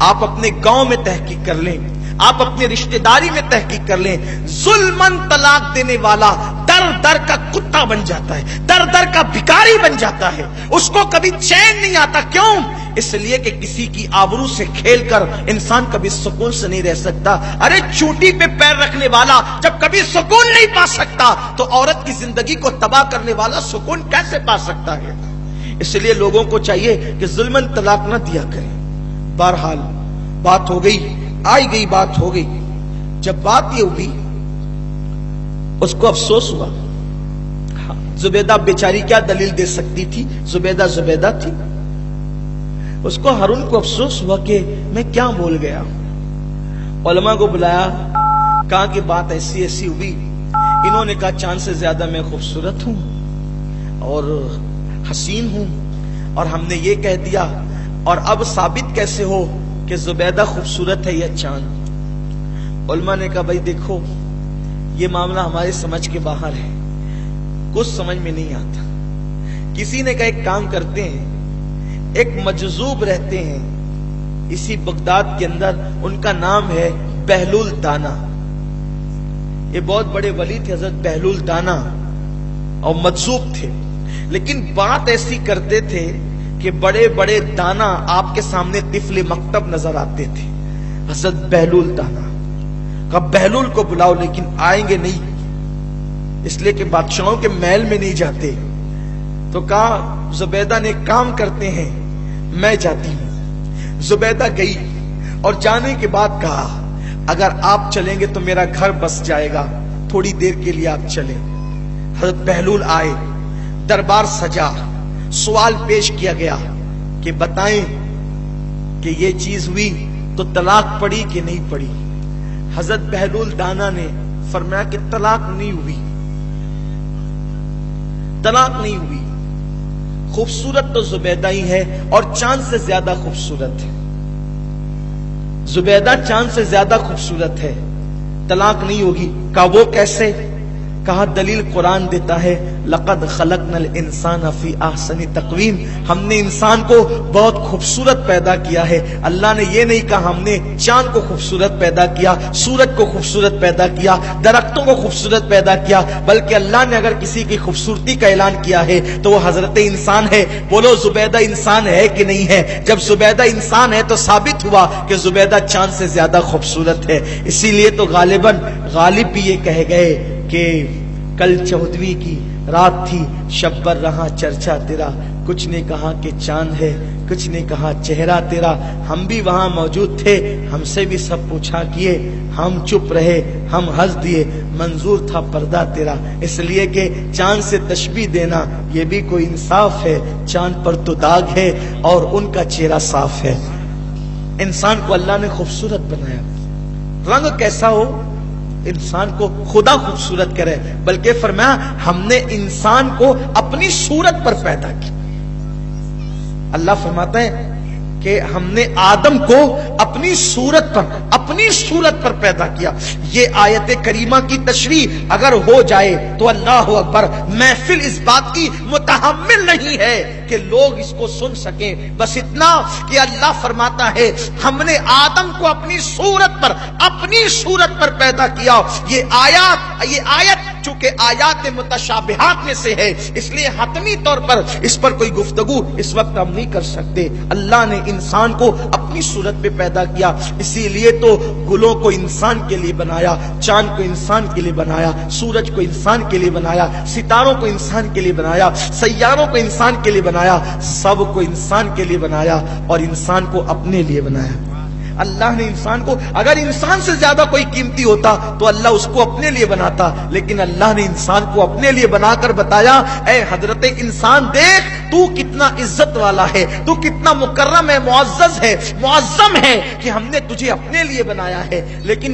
آپ اپنے گاؤں میں تحقیق کر لیں, آپ اپنے رشتہ داری میں تحقیق کر لیں, ظلمن طلاق دینے والا در در کا کتا بن جاتا ہے, در در کا بھکاری بن جاتا ہے. اس کو کبھی چین نہیں آتا. کیوں؟ اس لیے کہ کسی کی آبرو سے کھیل کر انسان کبھی سکون سے نہیں رہ سکتا. ارے چوٹی پہ پیر رکھنے والا جب کبھی سکون نہیں پا سکتا تو عورت کی زندگی کو تباہ کرنے والا سکون کیسے پا سکتا ہے؟ اس لیے لوگوں کو چاہیے کہ ظلمن طلاق نہ دیا کریں. بہرحال بات ہو گئی, آئی گئی بات ہو گئی. جب بات یہ ہوئی اس کو افسوس ہوا. زبیدہ بیچاری کیا دلیل دے سکتی تھی, زبیدہ زبیدہ تھی. اس کو ہارون کو افسوس ہوا کہ میں کیا بول گیا. علماء کو بلایا, کہا کہ بات ایسی ایسی ہوئی. انہوں نے کہا چاند سے زیادہ میں خوبصورت ہوں اور حسین ہوں, اور ہم نے یہ کہہ دیا, اور اب ثابت کیسے ہو کہ زبیدہ خوبصورت ہے یا چاند. علماء نے کہا بھائی دیکھو یہ معاملہ ہمارے سمجھ کے باہر ہے, کچھ سمجھ میں نہیں آتا. کسی نے کہا ایک کام کرتے ہیں, ایک مجذوب رہتے ہیں اسی بغداد کے اندر, ان کا نام ہے بہلول دانا. یہ بہت بڑے ولی تھے حضرت بہلول دانا, اور مجذوب تھے, لیکن بات ایسی کرتے تھے کہ بڑے بڑے دانا آپ کے سامنے طفل مکتب نظر آتے تھے. حضرت بہلول دانا کہا بہلول کو بلاؤ, لیکن آئیں گے نہیں, اس لیے کہ بادشاہوں کے محل میں نہیں جاتے. تو کہا زبیدہ نے کام کرتے ہیں میں جاتی ہوں. زبیدہ گئی اور جانے کے بعد کہا اگر آپ چلیں گے تو میرا گھر بس جائے گا, تھوڑی دیر کے لیے آپ چلیں. حضرت بہلول آئے, دربار سجا, سوال پیش کیا گیا کہ بتائیں کہ یہ چیز ہوئی تو طلاق پڑی کہ نہیں پڑی. حضرت بہلول دانا نے فرمایا کہ طلاق نہیں ہوئی, طلاق نہیں ہوئی. خوبصورت تو زبیدہ ہی ہے اور چاند سے زیادہ خوبصورت ہے. زبیدہ چاند سے زیادہ خوبصورت ہے, طلاق نہیں ہوگی. کہا وہ کیسے؟ کہا دلیل قرآن دیتا ہے لقد خلقنا الانسان فی احسن تقویم, ہم نے انسان کو بہت خوبصورت پیدا کیا ہے. اللہ نے یہ نہیں کہا ہم نے چاند کو خوبصورت پیدا کیا, سورج کو خوبصورت پیدا کیا, درختوں کو خوبصورت پیدا کیا, بلکہ اللہ نے اگر کسی کی خوبصورتی کا اعلان کیا ہے تو وہ حضرت انسان ہے. بولو زبیدہ انسان ہے کہ نہیں ہے؟ جب زبیدہ انسان ہے تو ثابت ہوا کہ زبیدہ چاند سے زیادہ خوبصورت ہے. اسی لیے تو غالب بھی یہ کہہ گئے کہ کل 14ویں کی رات تھی, شب پر رہا چرچا تیرا, کچھ نے کہا کہ چاند ہے, کچھ نے کہا چہرہ تیرا. ہم بھی وہاں موجود تھے, ہم سے بھی سب پوچھا کیے, ہم چپ رہے, ہم ہنس دیے, منظور تھا پردہ تیرا. اس لیے کہ چاند سے تشبیہ دینا یہ بھی کوئی انصاف ہے. چاند پر تو داغ ہے اور ان کا چہرہ صاف ہے. انسان کو اللہ نے خوبصورت بنایا, رنگ کیسا ہو انسان کو خدا خوبصورت کرے, بلکہ فرمایا ہم نے انسان کو اپنی صورت پر پیدا کی. اللہ فرماتا ہے کہ ہم نے آدم کو اپنی صورت پر پیدا کیا. یہ آیت کریمہ کی تشریح اگر ہو جائے تو اللہ اکبر، محفل اس بات کی متحمل نہیں ہے کہ لوگ اس کو سن سکیں. بس اتنا کہ اللہ فرماتا ہے ہم نے آدم کو اپنی صورت پر پیدا کیا. یہ آیت چونکہ آیات متشابہات میں سے ہے، اس لیے حتمی طور پر اس پر کوئی گفتگو اس وقت ہم نہیں کر سکتے. اللہ نے انسان کو اپنی صورت پہ پیدا کیا، اسی لیے تو گلوں کو انسان کے لیے بنایا، چاند کو انسان کے لیے بنایا، سورج کو انسان کے لیے بنایا، ستاروں کو انسان کے لیے بنایا، سیاروں کو انسان کے لیے بنایا، سب کو انسان کے لیے بنایا اور انسان کو اپنے لیے بنایا. اللہ نے انسان کو، اگر انسان سے زیادہ کوئی قیمتی ہوتا تو اللہ اس کو اپنے لیے بناتا، لیکن اللہ نے انسان کو اپنے لیے بنا کر بتایا اے حضرت انسان دیکھ تو کتنا عزت والا ہے، تو کتنا مکرم ہے، معزز ہے، معظم ہے کہ ہم نے تجھے اپنے لیے بنایا ہے. لیکن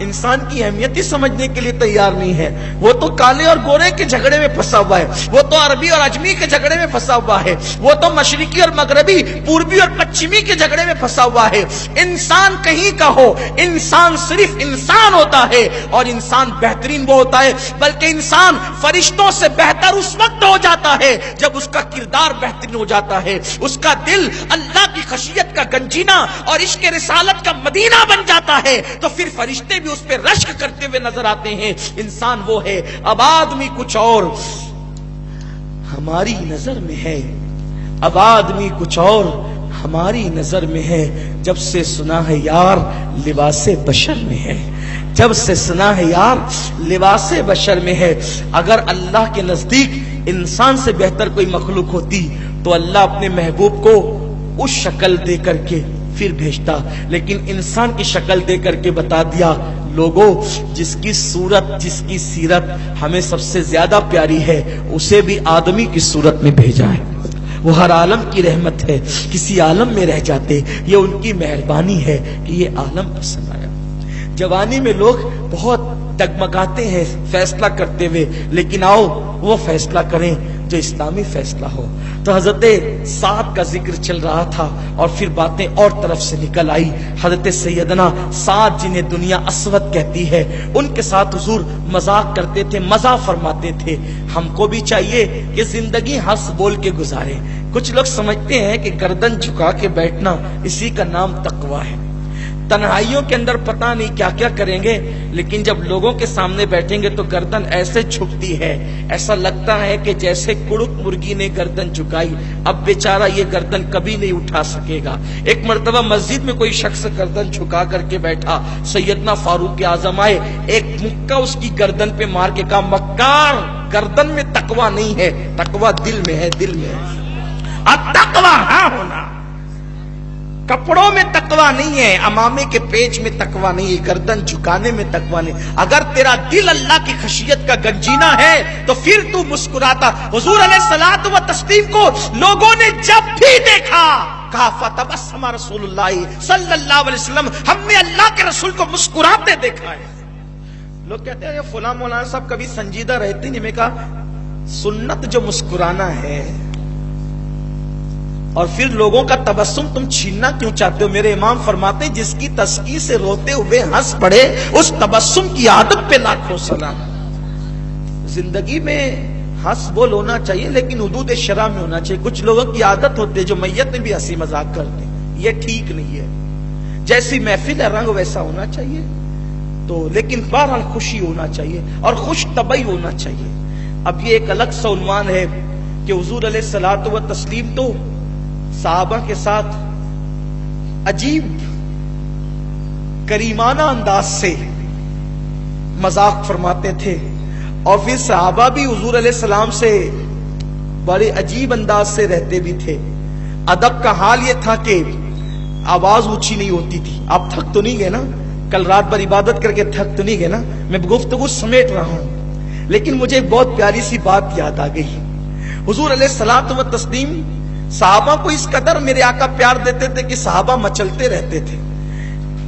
انسان کی اہمیت ہی سمجھنے کے لیے تیار نہیں ہے. وہ تو کالے اور گورے کے جھگڑے میں پھنسا ہوا ہے، وہ تو عربی اور اجمی کے جھگڑے میں پھنسا ہوا ہے، وہ تو مشرقی اور مغربی، پوربی اور پچھمی کے جھگڑے میں پھنسا ہوا ہے. انسان کہیں کا ہو، انسان صرف انسان ہوتا ہے، اور انسان بہترین وہ ہوتا ہے، بلکہ انسان فرشتوں سے بہتر اس وقت ہو جاتا ہے جب اس کا کردار بہترین ہو جاتا ہے، اس کا دل اللہ کی خشیت کا گنجینہ اور عشق رسالت کا مدینہ بن جاتا ہے، تو پھر فرشتے بھی اس پہ رشک کرتے ہوئے نظر آتے ہیں. انسان وہ ہے. اب آدمی کچھ اور ہماری نظر میں ہے، اب آدمی کچھ اور ہماری نظر میں ہے. جب سے سنا ہے یار لباس بشر میں ہے، جب سے سنا ہے یار لباس بشر میں ہے. اگر اللہ کے نزدیک انسان سے بہتر کوئی مخلوق ہوتی تو اللہ اپنے محبوب کو اس شکل دے کر کے پھر بھیجتا، لیکن انسان کی شکل دے کر کے بتا دیا لوگوں جس کی صورت، جس کی سیرت ہمیں سب سے زیادہ پیاری ہے، اسے بھی آدمی کی صورت میں بھیجا ہے. وہ ہر عالم کی رحمت ہے، کسی عالم میں رہ جاتے، یہ ان کی مہربانی ہے کہ یہ عالم پسند آیا. جوانی میں لوگ بہت ڈگمگاتے ہیں فیصلہ کرتے ہوئے، لیکن آؤ وہ فیصلہ کریں جو اسلامی فیصلہ ہو. تو حضرت سعد کا ذکر چل رہا تھا اور پھر باتیں اور طرف سے نکل آئی. حضرت سیدنا سعد جنہیں دنیا اسود کہتی ہے، ان کے ساتھ حضور مذاق کرتے تھے، مزاح فرماتے تھے. ہم کو بھی چاہیے کہ زندگی ہنس بول کے گزارے. کچھ لوگ سمجھتے ہیں کہ گردن جھکا کے بیٹھنا اسی کا نام تقویٰ ہے. تنہائیوں کے اندر پتہ نہیں کیا کیا کریں گے، لیکن جب لوگوں کے سامنے بیٹھیں گے تو گردن ایسے جھکتی ہے، ایسا لگتا ہے کہ جیسے کڑک مرغی نے گردن جھکائی، اب بیچارہ یہ گردن کبھی نہیں اٹھا سکے گا. ایک مرتبہ مسجد میں کوئی شخص گردن جھکا کر کے بیٹھا، سیدنا فاروق اعظم آئے، ایک مکہ اس کی گردن پہ مار کے کہا مکار گردن میں تقویٰ نہیں ہے، تقویٰ دل میں ہے، دل میں ہے. التقویٰ ہاں ہونا، کپڑوں میں تقویٰ نہیں ہے، امامے کے پیچ میں تقویٰ نہیں ہے، گردن جھکانے میں تقویٰ نہیں. اگر تیرا دل اللہ کی خشیت کا گنجینہ ہے تو پھر تو مسکراتا. حضور علیہ الصلوۃ والتسلیم کو لوگوں نے جب بھی دیکھا کہا فتبسم رسول اللہ صلی اللہ علیہ وسلم، ہم نے اللہ کے رسول کو مسکراتے دیکھا ہے. لوگ کہتے ہیں یہ فلاں مولانا صاحب کبھی سنجیدہ رہتے نہیں. میں کہا سنت جو مسکرانا ہے اور پھر لوگوں کا تبسم تم چھیننا کیوں چاہتے ہو؟ میرے امام فرماتے ہیں جس کی تسکی سے روتے ہوئے ہنس پڑے اس تبسم کی عادت پہ لاکھوں سلام. زندگی میں ہنس بول ہونا چاہیے لیکن حدود شرع میں ہونا چاہیے. کچھ لوگوں کی عادت ہوتی ہے جو میت میں بھی ہنسی مذاق کرتے ہیں، یہ ٹھیک نہیں ہے. جیسی محفل ہے رنگ ویسا ہونا چاہیے، تو لیکن بہرحال خوشی ہونا چاہیے اور خوش طبعی ہونا چاہیے. اب یہ ایک الگ سا عنوان ہے کہ حضور علیہ الصلوۃ والتسلیم تو صحابہ کے ساتھ عجیب کریمانہ انداز سے مذاق فرماتے تھے، اور پھر صحابہ بھی حضور علیہ السلام سے بڑے عجیب انداز سے رہتے بھی تھے. ادب کا حال یہ تھا کہ آواز اونچی نہیں ہوتی تھی. آپ تھک تو نہیں گئے نا؟ کل رات بھر عبادت کر کے تھک تو نہیں گئے نا؟ میں گفتگو سمیٹ رہا ہوں، لیکن مجھے ایک بہت پیاری سی بات یاد آ گئی. حضور علیہ الصلوۃ والتسلیم صحابہ کو اس قدر میرے آقا پیار دیتے تھے کہ صحابہ مچلتے رہتے تھے.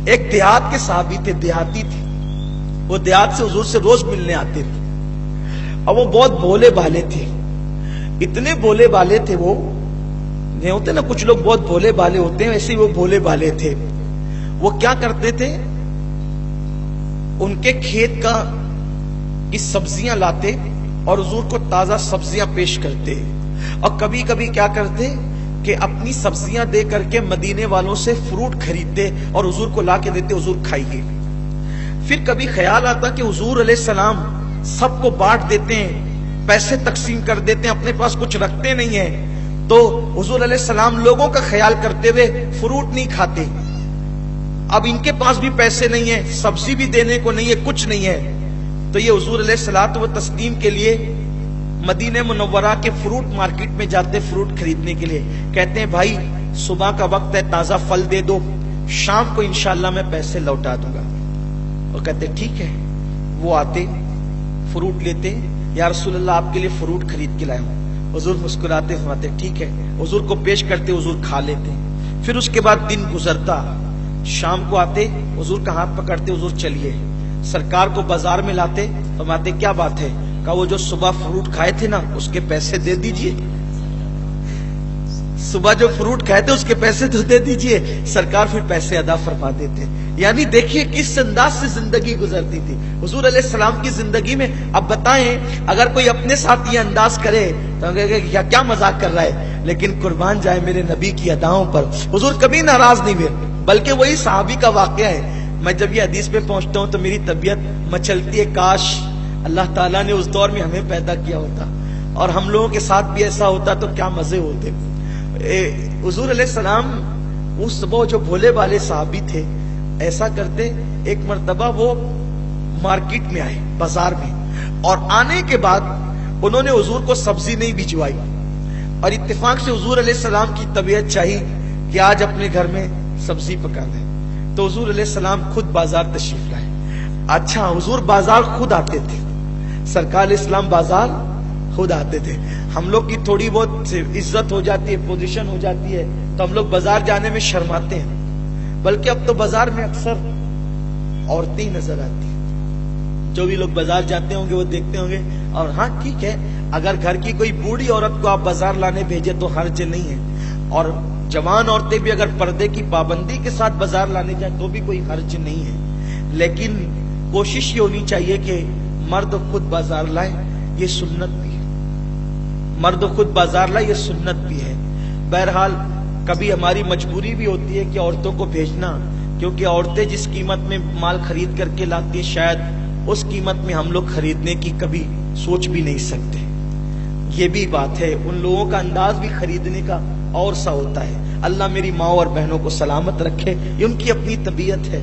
ایک دیہات کے صحابی تھے، دیہاتی تھے، وہ دیہات سے حضور سے روز ملنے آتے تھے، اور وہ بہت بولے بالے تھے. اتنے بولے بالے تھے وہ، نہیں ہوتے نا کچھ لوگ بہت بھولے بھالے ہوتے ہیں، ویسے ہی وہ بھولے بھالے تھے. وہ کیا کرتے تھے، ان کے کھیت کی سبزیاں لاتے اور حضور کو تازہ سبزیاں پیش کرتے، اور کبھی کبھی کیا کرتے کہ اپنی سبزیاں دے کر کے مدینے والوں سے فروٹ خریدتے اور حضور کو لا کے دیتے، حضور کھائیے. پھر کبھی خیال آتا کہ حضور علیہ السلام سب کو بانٹ دیتے ہیں، پیسے تقسیم کر دیتے ہیں، اپنے پاس کچھ رکھتے نہیں ہیں، تو حضور علیہ السلام لوگوں کا خیال کرتے ہوئے فروٹ نہیں کھاتے. اب ان کے پاس بھی پیسے نہیں ہیں، سبزی بھی دینے کو نہیں ہے، کچھ نہیں ہے، تو یہ حضور علیہ الصلوۃ والتسلیم کے لیے مدینہ منورہ کے فروٹ مارکیٹ میں جاتے فروٹ خریدنے کے لیے. کہتے ہیں بھائی صبح کا وقت ہے، تازہ پھل دے دو، شام کو انشاءاللہ میں پیسے لوٹا دوں گا. وہ کہتے ٹھیک ہے. وہ آتے فروٹ لیتے، یا رسول اللہ آپ کے لیے فروٹ خرید کے لائے ہوں. حضور مسکراتے فرماتے ٹھیک ہے، حضور کو پیش کرتے، حضور کھا لیتے. پھر اس کے بعد دن گزرتا، شام کو آتے، حضور کا ہاتھ پکڑتے، حضور چلیے. سرکار کو بازار میں لاتے، فرماتے کیا بات ہے؟ کہا وہ جو صبح فروٹ کھائے تھے نا اس کے پیسے دے دیجئے. صبح جو فروٹ کھائے تھے اس کے پیسے تو دے دیجئے. سرکار پھر پیسے ادا فرما دیتے. یعنی دیکھیے کس انداز سے زندگی گزرتی تھی حضور علیہ السلام کی زندگی میں. اب بتائیں اگر کوئی اپنے ساتھ یہ انداز کرے تو کیا مذاق کر رہا ہے، لیکن قربان جائے میرے نبی کی اداؤں پر حضور کبھی ناراض نہیں ہوئے. بلکہ وہی صحابی کا واقعہ ہے. میں جب یہ حدیث پہ پہنچتا ہوں تو میری طبیعت مچلتی ہے، کاش اللہ تعالیٰ نے اس دور میں ہمیں پیدا کیا ہوتا اور ہم لوگوں کے ساتھ بھی ایسا ہوتا تو کیا مزے ہوتے. حضور علیہ السلام اس وہ جو بھولے والے صحابی تھے ایسا کرتے. ایک مرتبہ وہ مارکیٹ میں آئے، بازار میں، اور آنے کے بعد انہوں نے حضور کو سبزی نہیں بھجوائی، اور اتفاق سے حضور علیہ السلام کی طبیعت چاہی کہ آج اپنے گھر میں سبزی پکا دیں، تو حضور علیہ السلام خود بازار تشریف لائے. اچھا حضور بازار خود آتے تھے، سرکار علیہ السلام بازار خود آتے تھے. ہم لوگ کی تھوڑی بہت عزت ہو جاتی ہے، پوزیشن ہو جاتی ہے، تو ہم لوگ بازار جانے میں شرماتے ہیں. بلکہ اب تو بازار میں اکثر عورتیں ہی نظر آتی ہیں. جو بھی لوگ بازار جاتے ہوں گے وہ دیکھتے ہوں گے. اور ہاں ٹھیک ہے، اگر گھر کی کوئی بوڑھی عورت کو آپ بازار لانے بھیجے تو حرج نہیں ہے، اور جوان عورتیں بھی اگر پردے کی پابندی کے ساتھ بازار لانے جائیں تو بھی کوئی حرج نہیں ہے. لیکن کوشش یہ ہونی چاہیے کہ مرد خود بازار لائے، یہ سنت بھی ہے. مرد خود بازار لائے، یہ سنت بھی ہے. بہرحال کبھی ہماری مجبوری بھی ہوتی ہے کہ عورتوں کو بھیجنا، کیونکہ عورتیں جس قیمت میں مال خرید کر کے لاتی ہیں شاید اس قیمت میں ہم لوگ خریدنے کی کبھی سوچ بھی نہیں سکتے. یہ بھی بات ہے، ان لوگوں کا انداز بھی خریدنے کا اور سا ہوتا ہے. اللہ میری ماں اور بہنوں کو سلامت رکھے، یہ ان کی اپنی طبیعت ہے.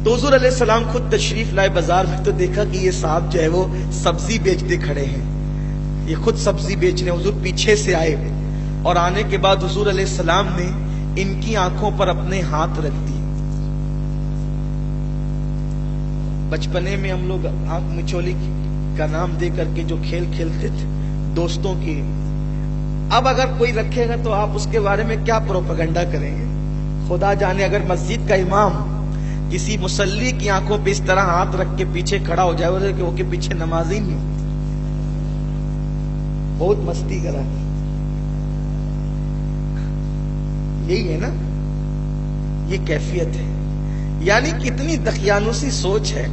تو حضور علیہ السلام خود تشریف لائے بازار میں، تو دیکھا کہ یہ صاحب جو ہے وہ سبزی بیچتے کھڑے ہیں، یہ خود سبزی بیچ رہے ہیں. حضور پیچھے سے آئے، اور آنے کے بعد حضور علیہ السلام نے ان کی آنکھوں پر اپنے ہاتھ رکھ دیے. بچپنے میں ہم لوگ آنکھ مچولی کا نام دے کر کے جو کھیل کھیلتے تھے دوستوں کی، اب اگر کوئی رکھے گا تو آپ اس کے بارے میں کیا پروپیگنڈا کریں گے؟ خدا جانے اگر مسجد کا امام کسی مصلی کی آنکھوں پہ اس طرح ہاتھ رکھ کے پیچھے کھڑا ہو جائے کہ وہ کے پیچھے نمازی نہیں، بہت مستی کرا. یہی ہے نا، یہ کیفیت ہے. یعنی کتنی دقیانوسی سوچ ہے.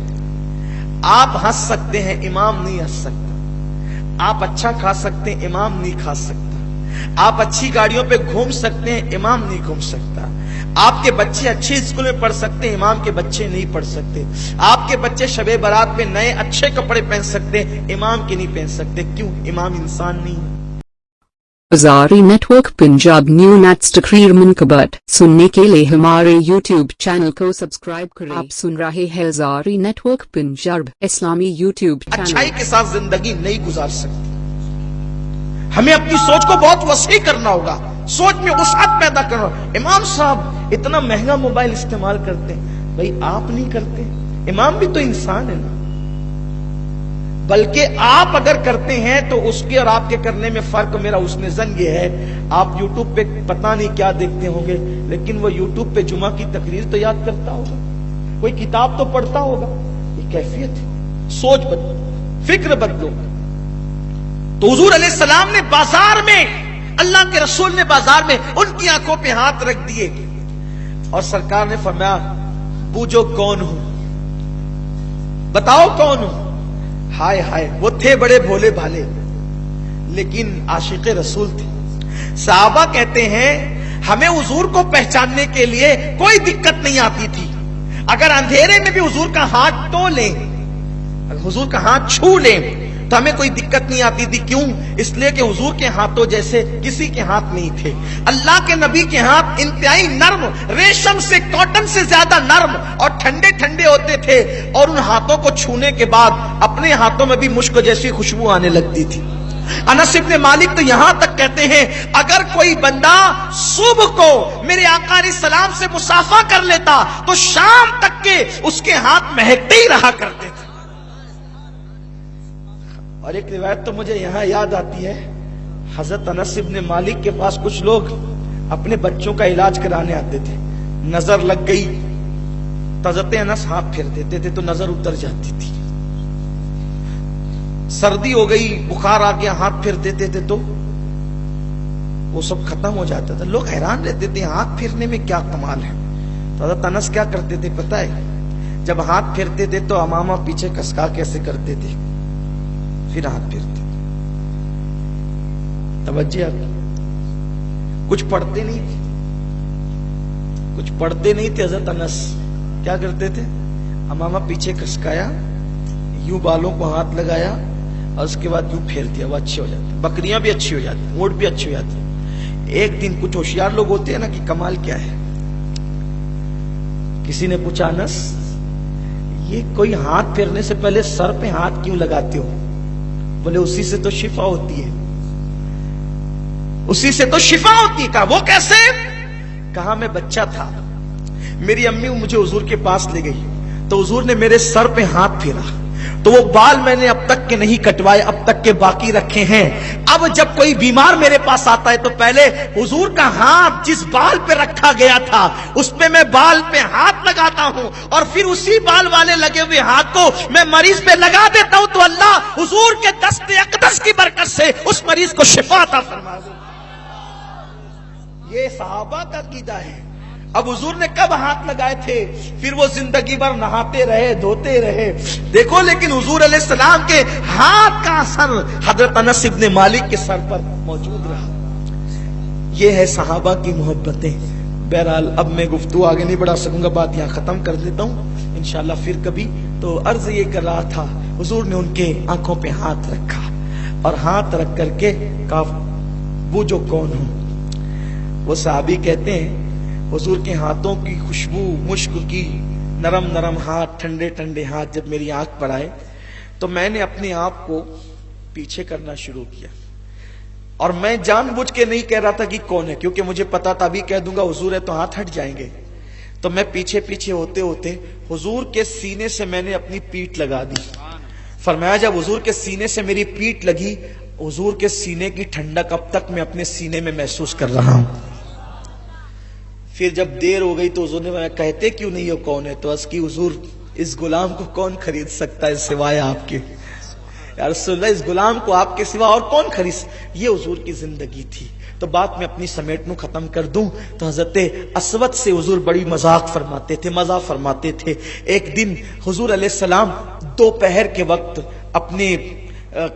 آپ ہنس سکتے ہیں، امام نہیں ہنس سکتا. آپ اچھا کھا سکتے ہیں، امام نہیں کھا سکتا. آپ اچھی گاڑیوں پہ گھوم سکتے ہیں، امام نہیں گھوم سکتا. آپ کے بچے اچھے اسکول میں پڑھ سکتے ہیں، امام کے بچے نہیں پڑھ سکتے. آپ کے بچے شب برات میں نئے اچھے کپڑے پہن سکتے ہیں، امام کے نہیں پہن سکتے. کیوں؟ امام انسان نہیں ہے. Hazari network Punjab new نیٹس تقریر منقبت سننے کے لیے ہمارے یوٹیوب چینل کو سبسکرائب کریں. آپ سن رہے ہیں ہزاری نیٹ ورک پنجاب اسلامی یوٹیوب چینل. اچھائی کے ساتھ زندگی نہیں گزار سکتے. ہمیں اپنی سوچ کو بہت وسیع کرنا ہوگا، سوچ میں وسعت پیدا کرنا. امام صاحب اتنا مہنگا موبائل استعمال کرتے ہیں، بھائی آپ نہیں کرتے؟ امام بھی تو انسان ہے نا. بلکہ آپ اگر کرتے ہیں تو اس کے اور آپ کے کرنے میں فرق میرا حسن ظن یہ ہے، آپ یوٹیوب پہ پتہ نہیں کیا دیکھتے ہوں گے، لیکن وہ یوٹیوب پہ جمعہ کی تقریر تو یاد کرتا ہوگا، کوئی کتاب تو پڑھتا ہوگا. یہ کیفیت ہے. سوچ بدلو، فکر بدلو. تو حضور علیہ السلام نے بازار میں اللہ کے رسول نے بازار میں ان کی آنکھوں پہ ہاتھ رکھ دیے اور سرکار نے فرمایا بوجھو کون ہوں، بتاؤ کون ہوں۔ ہائے ہائے، وہ تھے بڑے بھولے بھالے لیکن عاشق رسول تھے۔ صحابہ کہتے ہیں ہمیں حضور کو پہچاننے کے لیے کوئی دقت نہیں آتی تھی، اگر اندھیرے میں بھی حضور کا ہاتھ ٹو لیں، حضور کا ہاتھ چھو لیں تو ہمیں کوئی دقت نہیں آتی تھی۔ کیوں؟ اس لیے کہ حضور کے ہاتھوں جیسے کسی کے ہاتھ نہیں تھے۔ اللہ کے نبی کے ہاتھ انتہائی نرم، ریشم سے، کاٹن سے زیادہ نرم اور ٹھنڈے ٹھنڈے ہوتے تھے، اور ان ہاتھوں کو چھونے کے بعد اپنے ہاتھوں میں بھی مشک جیسی خوشبو آنے لگتی تھی۔ انس ابن مالک تو یہاں تک کہتے ہیں اگر کوئی بندہ صبح کو میرے آقا علیہ السلام سے مصافحہ کر لیتا تو شام تک کے اس کے ہاتھ مہکتے ہی رہا کرتے تھے۔ اور ایک روایت تو مجھے یہاں یاد آتی ہے، حضرت انس ابن مالک کے پاس کچھ لوگ اپنے بچوں کا علاج کرانے آتے تھے، نظر لگ گئی تو حضرت انس ہاتھ پھیر دیتے تھے تو نظر اتر جاتی تھی، سردی ہو گئی، بخار آ گیا، ہاتھ پھیر دیتے تھے تو وہ سب ختم ہو جاتا تھا۔ لوگ حیران رہتے تھے ہاتھ پھیرنے میں کیا کمال ہے۔ تو حضرت انس کیا کرتے تھے پتہ ہے؟ جب ہاتھ پھیرتے تھے تو امامہ پیچھے کسکا کیسے کرتے تھے، پھر ہاتھ پھیرتے۔ توجہ، کچھ پڑھتے نہیں تھے، کچھ پڑھتے نہیں تھے۔ حضرت انس کیا کرتے تھے؟ امامہ پیچھے کسکایا، یوں بالوں کو ہاتھ لگایا اور اس کے بعد یوں پھیر دیا، وہ اچھے ہو جاتے، بکریاں بھی اچھی ہو جاتی، اونٹ بھی اچھی ہو جاتی۔ ایک دن کچھ ہوشیار لوگ ہوتے ہیں نا کہ کمال کیا ہے، کسی نے پوچھا انس یہ کوئی ہاتھ پھیرنے سے پہلے سر پہ ہاتھ کیوں لگاتے ہو؟ بولے اسی سے تو شفا ہوتی ہے، اسی سے تو شفا ہوتی ہے۔ کہا وہ کیسے؟ کہا میں بچہ تھا، میری امی مجھے حضور کے پاس لے گئی تو حضور نے میرے سر پہ ہاتھ پھیرا تو وہ بال میں نے اب تک کے نہیں کٹوائے، اب تک کے باقی رکھے ہیں۔ اب جب کوئی بیمار میرے پاس آتا ہے تو پہلے حضور کا ہاتھ جس بال پہ رکھا گیا تھا اس پہ میں بال پہ ہاتھ لگاتا ہوں اور پھر اسی بال والے لگے ہوئے ہاتھ کو میں مریض پہ لگا دیتا ہوں تو اللہ حضور کے دست اقدس کی برکت سے اس مریض کو شفا عطا فرما دے۔ یہ صحابہ کا عقیدہ ہے۔ اب حضور نے کب ہاتھ لگائے تھے؟ پھر وہ زندگی بھر نہاتے رہے، دھوتے رہے، دیکھو، لیکن حضور علیہ السلام کے ہاتھ کا اثر حضرت انس ابن مالک کے سر پر موجود رہا۔ یہ ہے صحابہ کی محبتیں۔ بہرحال اب میں گفتگو آگے نہیں بڑھا سکوں گا، بات یہاں ختم کر دیتا ہوں انشاءاللہ پھر کبھی۔ تو عرض یہ کر رہا تھا، حضور نے ان کے آنکھوں پہ ہاتھ رکھا اور ہاتھ رکھ کر کے کہا وہ جو کون ہوں؟ وہ صحابی کہتے ہیں حضور کے ہاتھوں کی خوشبو، مشک کی، نرم نرم ہاتھ، ٹھنڈے ٹھنڈے ہاتھ جب میری آنکھ پر آئے تو میں نے اپنے آپ کو پیچھے کرنا شروع کیا، اور میں جان بوجھ کے نہیں کہہ رہا تھا کہ کون ہے، کیونکہ مجھے پتا تھا ابھی کہہ دوں گا حضور ہے تو ہاتھ ہٹ جائیں گے، تو میں پیچھے پیچھے ہوتے ہوتے حضور کے سینے سے میں نے اپنی پیٹھ لگا دی۔ فرمایا جب حضور کے سینے سے میری پیٹھ لگی، حضور کے سینے کی ٹھنڈک اب تک میں اپنے سینے میں محسوس کر رہا ہوں۔ پھر جب دیر ہو گئی تو حضور نے کہتے کیوں نہیں ہو کون ہے؟ تو عرض کی حضور اس غلام کو کون خرید سکتا ہے سوائے آپ کے؟ یا رسول اللہ اس غلام کو آپ کے سوا اور کون خرید؟ یہ حضور کی زندگی تھی۔ تو بات میں اپنی سمیٹنوں ختم کر دوں تو حضرت اسود سے حضور بڑی مذاق فرماتے تھے، مزہ فرماتے تھے۔ ایک دن حضور علیہ السلام دوپہر کے وقت اپنے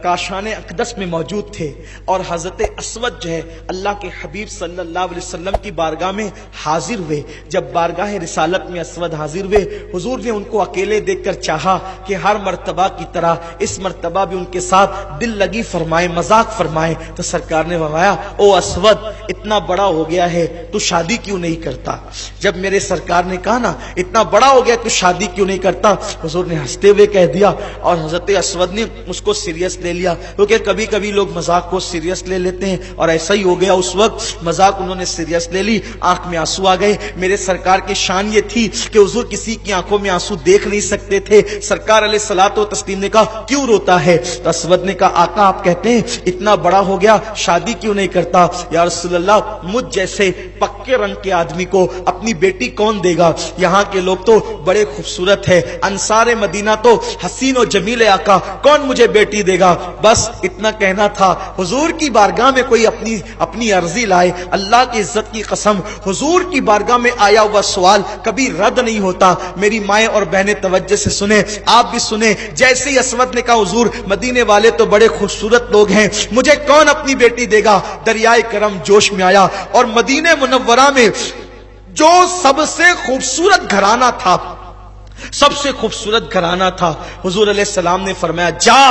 کاشان اقدس میں موجود تھے اور حضرت اسود جو ہے اللہ کے حبیب صلی اللہ علیہ وسلم کی بارگاہ میں حاضر ہوئے۔ جب بارگاہ رسالت میں اسود حاضر ہوئے، حضور نے ان کو اکیلے دیکھ کر چاہا کہ ہر مرتبہ کی طرح اس مرتبہ بھی ان کے ساتھ دل لگی فرمائے، مذاق فرمائے۔ تو سرکار نے فرمایا او اسود اتنا بڑا ہو گیا ہے تو شادی کیوں نہیں کرتا؟ جب میرے سرکار نے کہا نا اتنا بڑا ہو گیا تو شادی کیوں نہیں کرتا، حضور نے ہنستے ہوئے کہہ دیا، اور حضرت اسود نے اس کو سیریس لے لیا، کیونکہ کبھی کبھی لوگ مذاق کو سیریس لے لیتے ہیں، اور ایسا ہی ہو گیا اس وقت، مذاق انہوں نے سیریس لے لی، آنکھ میں آنسو آ گئے۔ میرے سرکار کی شان یہ تھی کہ حضور کسی کی آنکھوں میں آنسو دیکھ نہیں سکتے تھے۔ سرکار علیہ الصلوۃ والتسلیم نے کہا کیوں روتا ہے؟ تو اسود نے کہا آقا آپ کہتے ہیں اتنا بڑا ہو گیا شادی کیوں نہیں کرتا؟ یا رسول اللہ مجھ جیسے پکے رنگ کے آدمی کو اپنی بیٹی کون دے گا؟ یہاں کے لوگ تو بڑے خوبصورت ہے، انصار مدینہ تو حسین و جمیل آقا، کون مجھے بیٹی دے دے گا. بس اتنا کہنا تھا. حضور کی بارگاہ میں کوئی اپنی عرضی لائے, اللہ کی عزت کی قسم حضور کی بارگاہ میں آیا ہوا سوال کبھی رد نہیں ہوتا. میری مائیں اور بہنیں توجہ سے سنیں, آپ بھی سنیں. جیسے ہی اسود نے کہا حضور مدینے والے تو بڑے خوبصورت لوگ ہیں, مجھے کون اپنی بیٹی دے گا, دریائے کرم جوش میں آیا اور مدینے منورہ میں جو سب سے خوبصورت گھرانہ تھا, سب سے خوبصورت گھرانہ تھا, حضور علیہ السلام نے فرمایا جا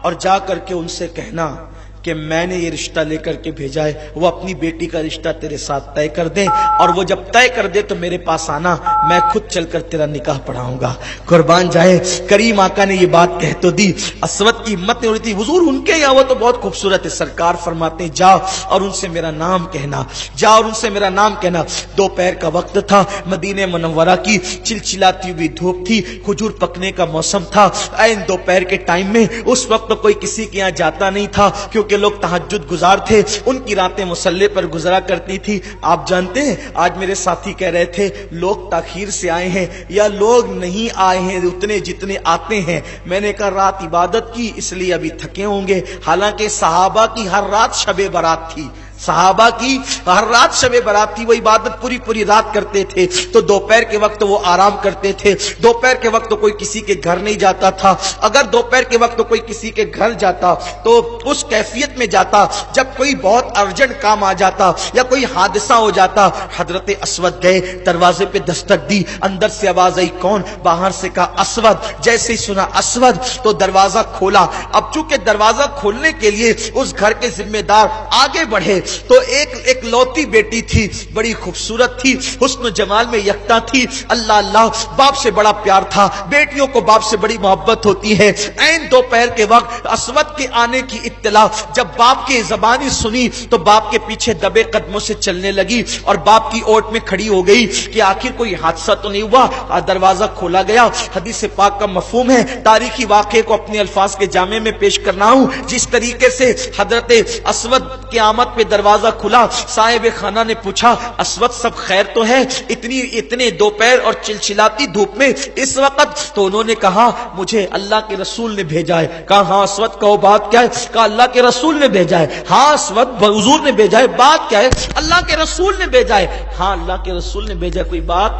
اور جا کر کے ان سے کہنا کہ میں نے یہ رشتہ لے کر کے بھیجا ہے, وہ اپنی بیٹی کا رشتہ تیرے ساتھ طے کر دیں, اور وہ جب طے کر دے تو میرے پاس آنا, میں خود چل کر تیرا نکاح پڑھاؤں گا. قربان جائے کریم آقا نے یہ بات کہہ تو دی. اسود کی ہمت نہیں ہو رہی تھی, حضور ان کے یہاں وہ تو بہت خوبصورت ہے. سرکار فرماتے ہیں جا اور ان سے میرا نام کہنا, جا اور ان سے میرا نام کہنا. دوپہر کا وقت تھا, مدینہ منورہ کی چلچلاتی ہوئی دھوپ تھی, کھجور پکنے کا موسم تھا. عین دوپہر کے ٹائم میں اس وقت کوئی کسی کے یہاں جاتا نہیں تھا, کیونکہ لوگ تہجد گزار تھے, ان کی راتیں مصلی پر گزرا کرتی تھی. آپ جانتے ہیں آج میرے ساتھی کہہ رہے تھے لوگ تاخیر سے آئے ہیں یا لوگ نہیں آئے ہیں اتنے جتنے آتے ہیں. میں نے کہا رات عبادت کی اس لیے ابھی تھکے ہوں گے, حالانکہ صحابہ کی ہر رات شب برات تھی, صحابہ کی ہر رات شب برات تھی, وہ عبادت پوری پوری رات کرتے تھے. تو دوپہر کے وقت وہ آرام کرتے تھے. دوپہر کے وقت کوئی کسی کے گھر نہیں جاتا تھا. اگر دوپہر کے وقت کوئی کسی کے گھر جاتا تو اس کیفیت میں جاتا جب کوئی بہت ارجنٹ کام آ جاتا یا کوئی حادثہ ہو جاتا. حضرت اسود گئے, دروازے پہ دستک دی, اندر سے آواز آئی کون, باہر سے کہا اسود. جیسے ہی سنا اسود تو دروازہ کھولا. اب چونکہ دروازہ کھولنے کے لیے اس گھر کے ذمہ دار آگے بڑھے تو ایک لوتی بیٹی تھی, بڑی خوبصورت تھی, حسن و جمال میں یکتا تھی. اللہ اللہ, باپ سے بڑا پیار تھا, بیٹیوں کو باپ سے بڑی محبت ہوتی ہے. عین دوپہر کے وقت اسود کے آنے کی اطلاع جب باپ کی زبانی سنی تو باپ کے پیچھے دبے قدموں سے چلنے لگی اور باپ کی اوٹ میں کھڑی ہو گئی کہ آخر کوئی حادثہ تو نہیں ہوا. دروازہ کھولا گیا. حدیث پاک کا مفہوم ہے, تاریخی واقعے کو اپنے الفاظ کے جامع میں پیش کرنا ہوں. جس طریقے سے حضرت اسود کی آمد پہ دروازہ کھلا, صاحب خانہ نے پوچھا اسود سب خیر تو ہے اتنے دوپہر اور چلچلاتی دھوپ میں اس وقت؟ تو انہوں نے کہا مجھے اللہ کے رسول نے بھیجا ہے. کہا ہاں اسود کہو بات کیا ہے؟ کہا اللہ کے رسول نے بھیجا ہے. ہاں اسود حضور نے بھیجا ہے, بات کیا ہے؟ اللہ کے رسول نے بھیجا ہے. ہاں اللہ کے رسول نے بھیجا ہے, کوئی بات؟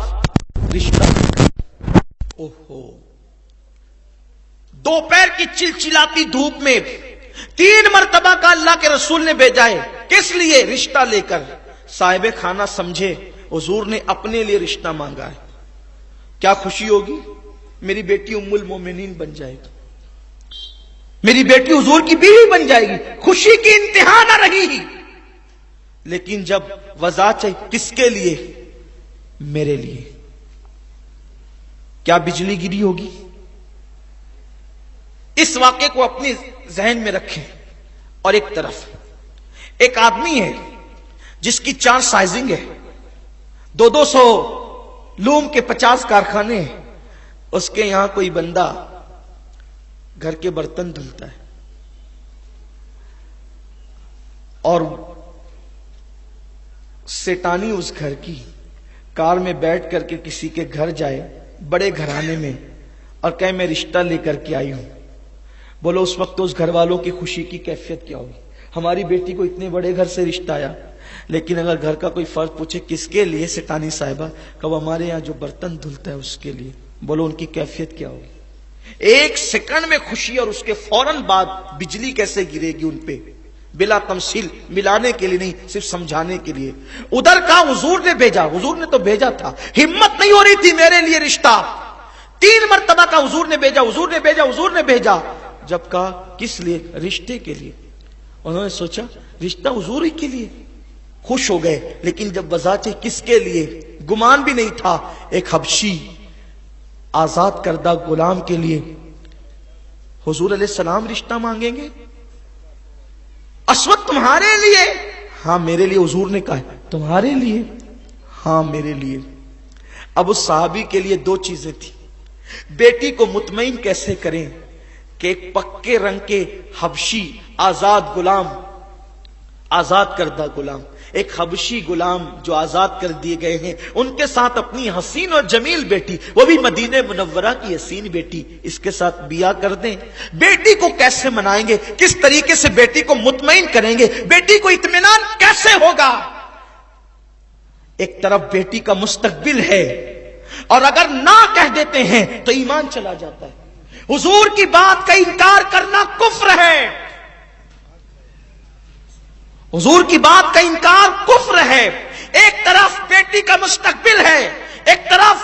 رشتہ. اوہو, دوپہر کی چلچلاتی دھوپ میں 3 مرتبہ کا اللہ کے رسول نے بھیجا ہے. کس لیے؟ رشتہ لے کر. صاحب خانہ سمجھے حضور نے اپنے لیے رشتہ مانگا ہے. کیا خوشی ہوگی, میری بیٹی ام المومنین بن جائے گی, میری بیٹی حضور کی بیوی بن جائے گی. خوشی کی انتہا نہ رہی. لیکن جب وضاحت چاہیے, کس کے لیے؟ میرے لیے. کیا بجلی گری ہوگی؟ اس واقعے کو اپنے ذہن میں رکھیں. اور ایک طرف ایک آدمی ہے جس کی 4 سائزنگ ہے, 200 لوم کے 50 کارخانے ہیں. اس کے یہاں کوئی بندہ گھر کے برتن دھلتا ہے اور سیٹانی اس گھر کی کار میں بیٹھ کر کے کسی کے گھر جائے, بڑے گھرانے میں, اور کہے میں رشتہ لے کر کے آئی ہوں. بولو اس وقت اس گھر والوں کی خوشی کی کیفیت کیا ہوگی؟ ہماری بیٹی کو اتنے بڑے گھر سے رشتہ آیا. لیکن اگر گھر کا کوئی فرد پوچھے کس کے لیے, سیٹانی صاحبہ, کہ وہ ہمارے یہاں جو برتن دھلتا ہے اس کے لیے, بولو ان کی کیفیت کیا ہوگی؟ 1 سیکنڈ میں خوشی, اور اس کے فوراً بعد بجلی کیسے گرے گی ان پہ, بلا تمثیل, ملانے کے لیے نہیں, صرف سمجھانے کے لیے. ادھر کا حضور نے بھیجا, حضور نے تو بھیجا تھا, ہمت نہیں ہو رہی تھی میرے لیے رشتہ. 3 مرتبہ کا حضور نے بھیجا, حضور نے بھیجا, حضور نے بھیجا. جب کہا کس لیے؟ رشتے کے لیے. انہوں نے سوچا رشتہ حضور ہی کے لیے, خوش ہو گئے. لیکن جب وضاحت کس کے لیے, گمان بھی نہیں تھا, ایک حبشی آزاد کردہ غلام کے لیے. حضور علیہ السلام رشتہ مانگیں گے؟ اسود تمہارے لیے؟ ہاں میرے لیے. حضور نے کہا تمہارے لیے؟ ہاں میرے لیے. اب اس صحابی کے لیے 2 چیزیں تھی. بیٹی کو مطمئن کیسے کریں کہ ایک پکے رنگ کے حبشی آزاد غلام, آزاد کردہ غلام, ایک حبشی غلام جو آزاد کر دیے گئے ہیں، ان کے ساتھ اپنی حسین اور جمیل بیٹی، وہ بھی مدینہ منورہ کی حسین بیٹی، اس کے ساتھ بیاہ کر دیں۔ بیٹی کو کیسے منائیں گے؟ کس طریقے سے بیٹی کو مطمئن کریں گے؟ بیٹی کو اطمینان کیسے ہوگا؟ ایک طرف بیٹی کا مستقبل ہے، اور اگر نہ کہہ دیتے ہیں تو ایمان چلا جاتا ہے۔ حضور کی بات کا انکار کرنا کفر ہے، حضور کی بات کا انکار کفر ہے۔ ایک طرف بیٹی کا مستقبل ہے، ایک طرف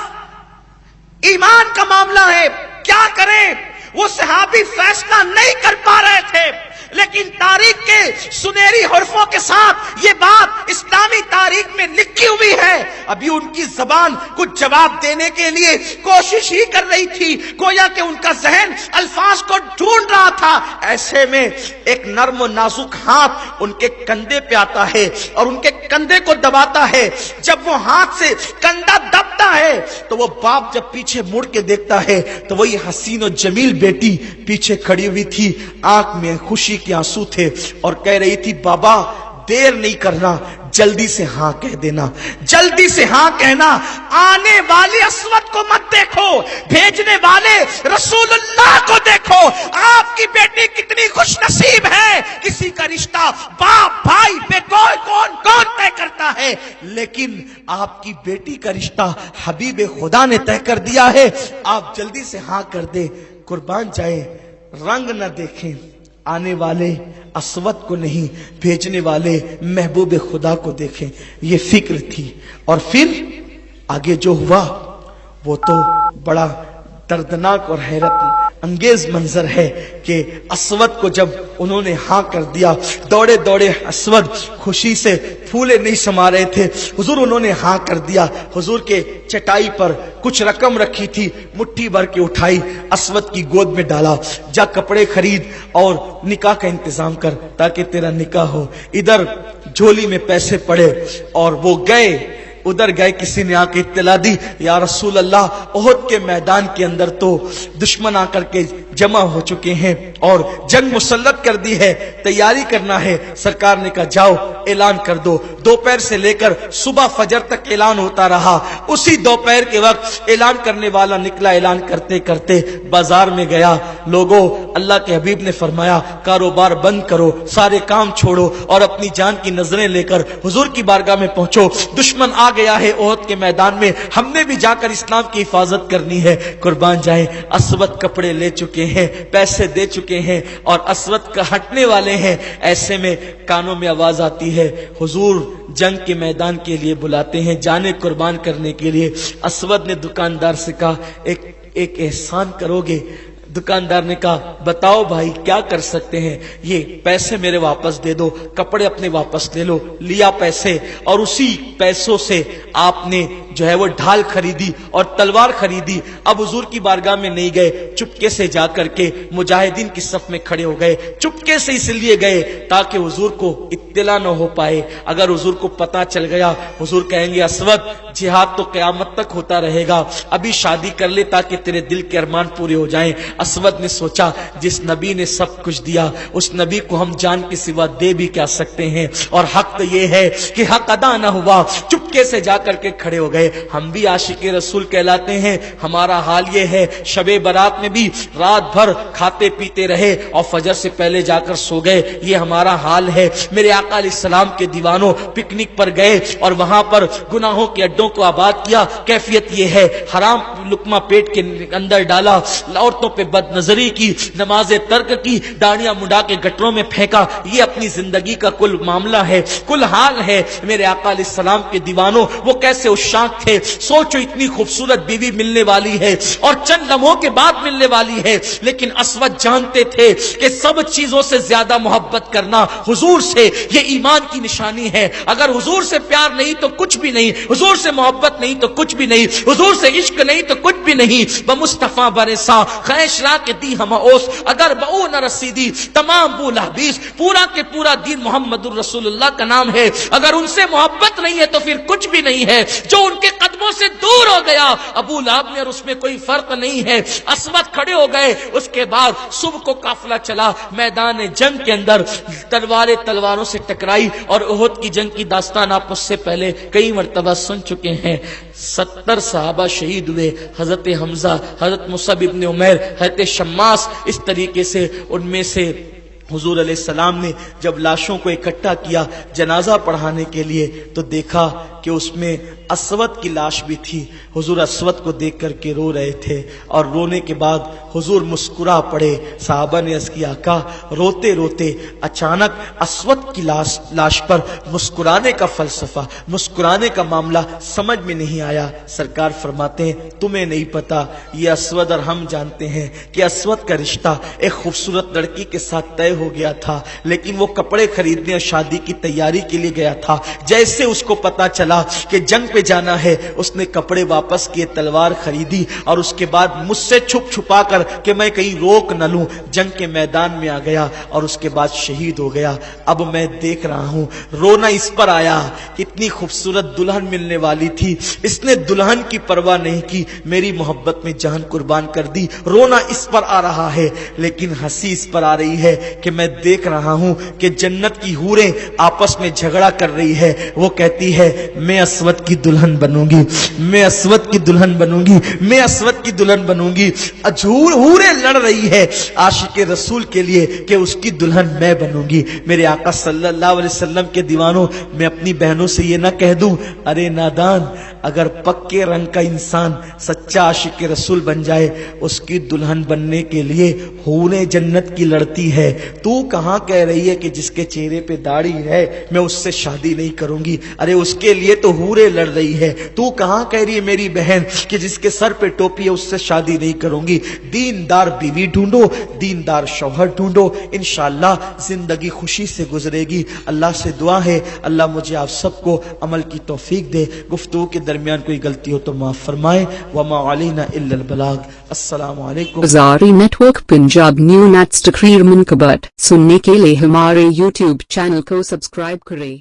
ایمان کا معاملہ ہے۔ کیا کریں؟ وہ صحابی فیصلہ نہیں کر پا رہے تھے، لیکن تاریخ کے سنہری حرفوں کے ساتھ یہ بات اسلامی تاریخ میں لکھی ہوئی ہے۔ ابھی ان کی زبان کچھ جواب دینے کے لیے کوشش ہی کر رہی تھی، گویا کہ ان کا ذہن الفاظ کو ڈھونڈ رہا تھا۔ ایسے میں ایک نرم و نازک ہاتھ ان کے کندھے پہ آتا ہے اور ان کے کندھے کو دباتا ہے۔ جب وہ ہاتھ سے کندھا دبتا ہے تو وہ باپ جب پیچھے مڑ کے دیکھتا ہے تو وہی حسین و جمیل بیٹی پیچھے کھڑی ہوئی تھی، آنکھ میں خوشی کے آنسو تھے، اور کہہ رہی تھی بابا دیر نہیں کرنا، جلدی سے ہاں کہہ دینا، جلدی سے ہاں کہنا۔ آنے والے اسود کو مت دیکھو، بھیجنے والے رسول اللہ کو دیکھو۔ آپ کی بیٹی کتنی خوش نصیب ہے، کسی کا رشتہ باپ بھائی بے کوئی کون طے کرتا ہے، لیکن آپ کی بیٹی کا رشتہ حبیب خدا نے طے کر دیا ہے۔ آپ جلدی سے ہاں کر دیں، قربان جائیں، رنگ نہ دیکھیں، آنے والے اسود کو نہیں، بھیجنے والے محبوب خدا کو دیکھیں، یہ فکر تھی۔ اور پھر آگے جو ہوا وہ تو بڑا دردناک اور حیرت انگیز منظر ہے کہ اسود کو جب انہوں نے ہاں کر دیا، دوڑے دوڑے اسود خوشی سے پھولے نہیں سما رہے تھے، حضور انہوں نے ہاں کر دیا۔ حضور کے چٹائی پر کچھ رقم رکھی تھی، مٹھی بھر کے اٹھائی، اسود کی گود میں ڈالا، جا کپڑے خرید اور نکاح کا انتظام کر تاکہ تیرا نکاح ہو۔ ادھر جھولی میں پیسے پڑے اور وہ گئے، ادھر گئے، کسی نے آ کے اطلاع دی یا رسول اللہ احد کے میدان کے اندر تو دشمن آ کر کے جمع ہو چکے ہیں اور جنگ مسلط کر دی ہے، تیاری کرنا ہے۔ سرکار نے کہا جاؤ اعلان کر دو۔ دوپہر سے لے کر صبح فجر تک اعلان ہوتا رہا۔ اسی دوپہر کے وقت اعلان کرنے والا نکلا، اعلان کرتے کرتے بازار میں گیا۔ لوگوں، اللہ کے حبیب نے فرمایا کاروبار بند کرو، سارے کام چھوڑو اور اپنی جان کی نظریں لے کر حضور کی بارگاہ میں پہنچو، دشمن آ گیا ہے احد کے میدان میں، ہم نے بھی جا کر اسلام کی حفاظت کرنی ہے۔ قربان جائیں، اسود کپڑے لے چکے ہیں، پیسے دے چکے ہیں اور اسود کا ہٹنے والے ہیں۔ ایسے میں کانوں میں آواز آتی ہے، حضور جنگ کے میدان کے لیے بلاتے ہیں، جانے قربان کرنے کے لیے۔ اسود نے دکاندار سے کہا ایک احسان کرو گے؟ دکاندار نے کہا بتاؤ بھائی کیا کر سکتے ہیں؟ یہ پیسے میرے واپس دے دو، کپڑے اپنے واپس لے لو۔ لیا پیسے، اور اسی پیسوں سے آپ نے جو ہے وہ ڈھال خریدی اور تلوار خریدی۔ اب حضور کی بارگاہ میں نہیں گئے، چپکے سے جا کر کے مجاہدین کی صف میں کھڑے ہو گئے۔ چپکے سے اس لیے گئے تاکہ حضور کو اطلاع نہ ہو پائے، اگر حضور کو پتا چل گیا حضور کہیں گے اسود جہاد تو قیامت تک ہوتا رہے گا، ابھی شادی کر لے تاکہ تیرے دل کے ارمان پورے ہو جائیں۔ اسود نے سوچا جس نبی نے سب کچھ دیا اس نبی کو ہم جان کے سوا دے بھی کیا سکتے ہیں، اور حق تو یہ ہے کہ حق ادا نہ ہوا۔ چپکے سے جا کر کے کھڑے ہو گئے۔ ہم بھی عاشق رسول کہلاتے ہیں، ہمارا حال یہ ہے، شب برات میں بھی رات بھر کھاتے پیتے رہے اور فجر سے پہلے جا کر سو گئے، یہ ہمارا حال ہے۔ میرے آقا علیہ السلام کے دیوانوں پکنک پر گئے اور وہاں پر گناہوں کے اڈوں کو آباد کیا۔ کیفیت یہ ہے، حرام لقمہ پیٹ کے اندر ڈالا، عورتوں پہ بد نظری کی، نماز ترک کی، داڑیاں مڈا کے گٹروں میں پھینکا، یہ اپنی زندگی کا کل معاملہ ہے، کل حال ہے۔ میرے آقا علیہ السلام کے دیوانوں وہ کیسے عشاق تھے، سوچو اتنی خوبصورت بیوی ملنے والی ہے اور چند لمحوں کے بعد ملنے والی ہے، لیکن اسود جانتے تھے کہ سب چیزوں سے زیادہ محبت کرنا حضور سے یہ ایمان کی نشانی ہے۔ اگر حضور سے پیار نہیں تو کچھ بھی نہیں، حضور سے محبت نہیں تو کچھ بھی نہیں، حضور سے عشق نہیں تو کچھ بھی نہیں۔ بمصطفیٰ برسا خیش کسرا کے دی ہم اوس اگر بہو نہ رسیدی تمام بو لحبیس پورا کے پورا دین محمد الرسول اللہ کا نام ہے. اگر ان سے محبت نہیں ہے تو پھر کچھ بھی نہیں ہے. جو ان کے قدموں سے دور ہو گیا ابو لہب میں اور اس میں کوئی فرق نہیں ہے. اسود کھڑے ہو گئے. اس کے بعد صبح کو قافلہ چلا میدان جنگ کے اندر تلواریں تلواروں سے ٹکرائی اور احد کی جنگ کی داستان آپ اس سے پہلے کئی مرتبہ سن چکے ہیں. 70 صحابہ شہید ہوئے. حضرت حمزہ, حضرت مصعب ابن عمیر, حضرت شماس, اس طریقے سے ان میں سے حضور علیہ السلام نے جب لاشوں کو اکٹھا کیا جنازہ پڑھانے کے لیے تو دیکھا کہ اس میں اسود کی لاش بھی تھی. حضور اسود کو دیکھ کر کے رو رہے تھے اور رونے کے بعد حضور مسکرا پڑے. صحابہ نے عرض کیا آقا روتے روتے اچانک اسود کی لاش پر مسکرانے کا فلسفہ, مسکرانے کا معاملہ سمجھ میں نہیں آیا. سرکار فرماتے ہیں تمہیں نہیں پتا, یہ اسود اور ہم جانتے ہیں کہ اسود کا رشتہ ایک خوبصورت لڑکی کے ساتھ طے ہو گیا تھا, لیکن وہ کپڑے خریدنے اور شادی کی تیاری کے لیے گیا تھا. جیسے اس کو پتا چلا کہ جنگ پہ جانا ہے اس نے کپڑے واپس کیے, تلوار خریدی اور اس کے بعد مجھ سے چھپ چھپا کر کہ میں کہیں روک نہ لوں جنگ کے میدان میں آ گیا اور اس کے بعد شہید ہو گیا. اب میں دیکھ رہا ہوں رونا اس پر آیا, کتنی خوبصورت دلہن ملنے والی تھی, اس نے دلہن کی پرواہ نہیں کی, میری محبت میں جان قربان کر دی. رونا اس پر آ رہا ہے لیکن ہنسی اس پر آ رہی ہے کہ میں دیکھ رہا ہوں کہ جنت کی حوریں آپس میں جھگڑا کر رہی ہے. وہ کہتی ہے میں اسود کی دلہن بنوں گی, میں اسود کی دلہن بنوں گی, میں اسود کی دلہن بنوں گی. حوریں لڑ رہی ہے عاشق رسول کے لیے کہ اس کی دلہن میں بنوں گی. میرے آقا صلی اللہ علیہ وسلم کے دیوانوں, میں اپنی بہنوں سے یہ نہ کہہ دوں ارے نادان, اگر پکے رنگ کا انسان سچا عاشق رسول بن جائے اس کی دلہن بننے کے لیے حوریں جنت کی لڑتی ہے. تو کہاں کہہ رہی ہے کہ جس کے چہرے پہ داڑھی ہے میں اس سے شادی نہیں کروں گی, ارے اس کے لیے تو حوریں لڑ رہی ہے. تو کہاں کہہ رہی ہے میری بہن کہ جس کے سر پہ ٹوپی ہے اس سے شادی نہیں کروں گی. دیندار بیوی ڈھونڈو, دیندار شوہر ڈھونڈو, انشاءاللہ زندگی خوشی سے گزرے گی. اللہ سے دعا ہے اللہ مجھے آپ سب کو عمل کی توفیق دے. گفتگو کے درمیان کوئی غلطی ہو تو معاف فرمائے. وما علینا الا البلاغ. السلام علیکم. Hazari network Punjab new نیٹس تقریر منقبت سننے کے لیے ہمارے YouTube چینل کو سبسکرائب کریں.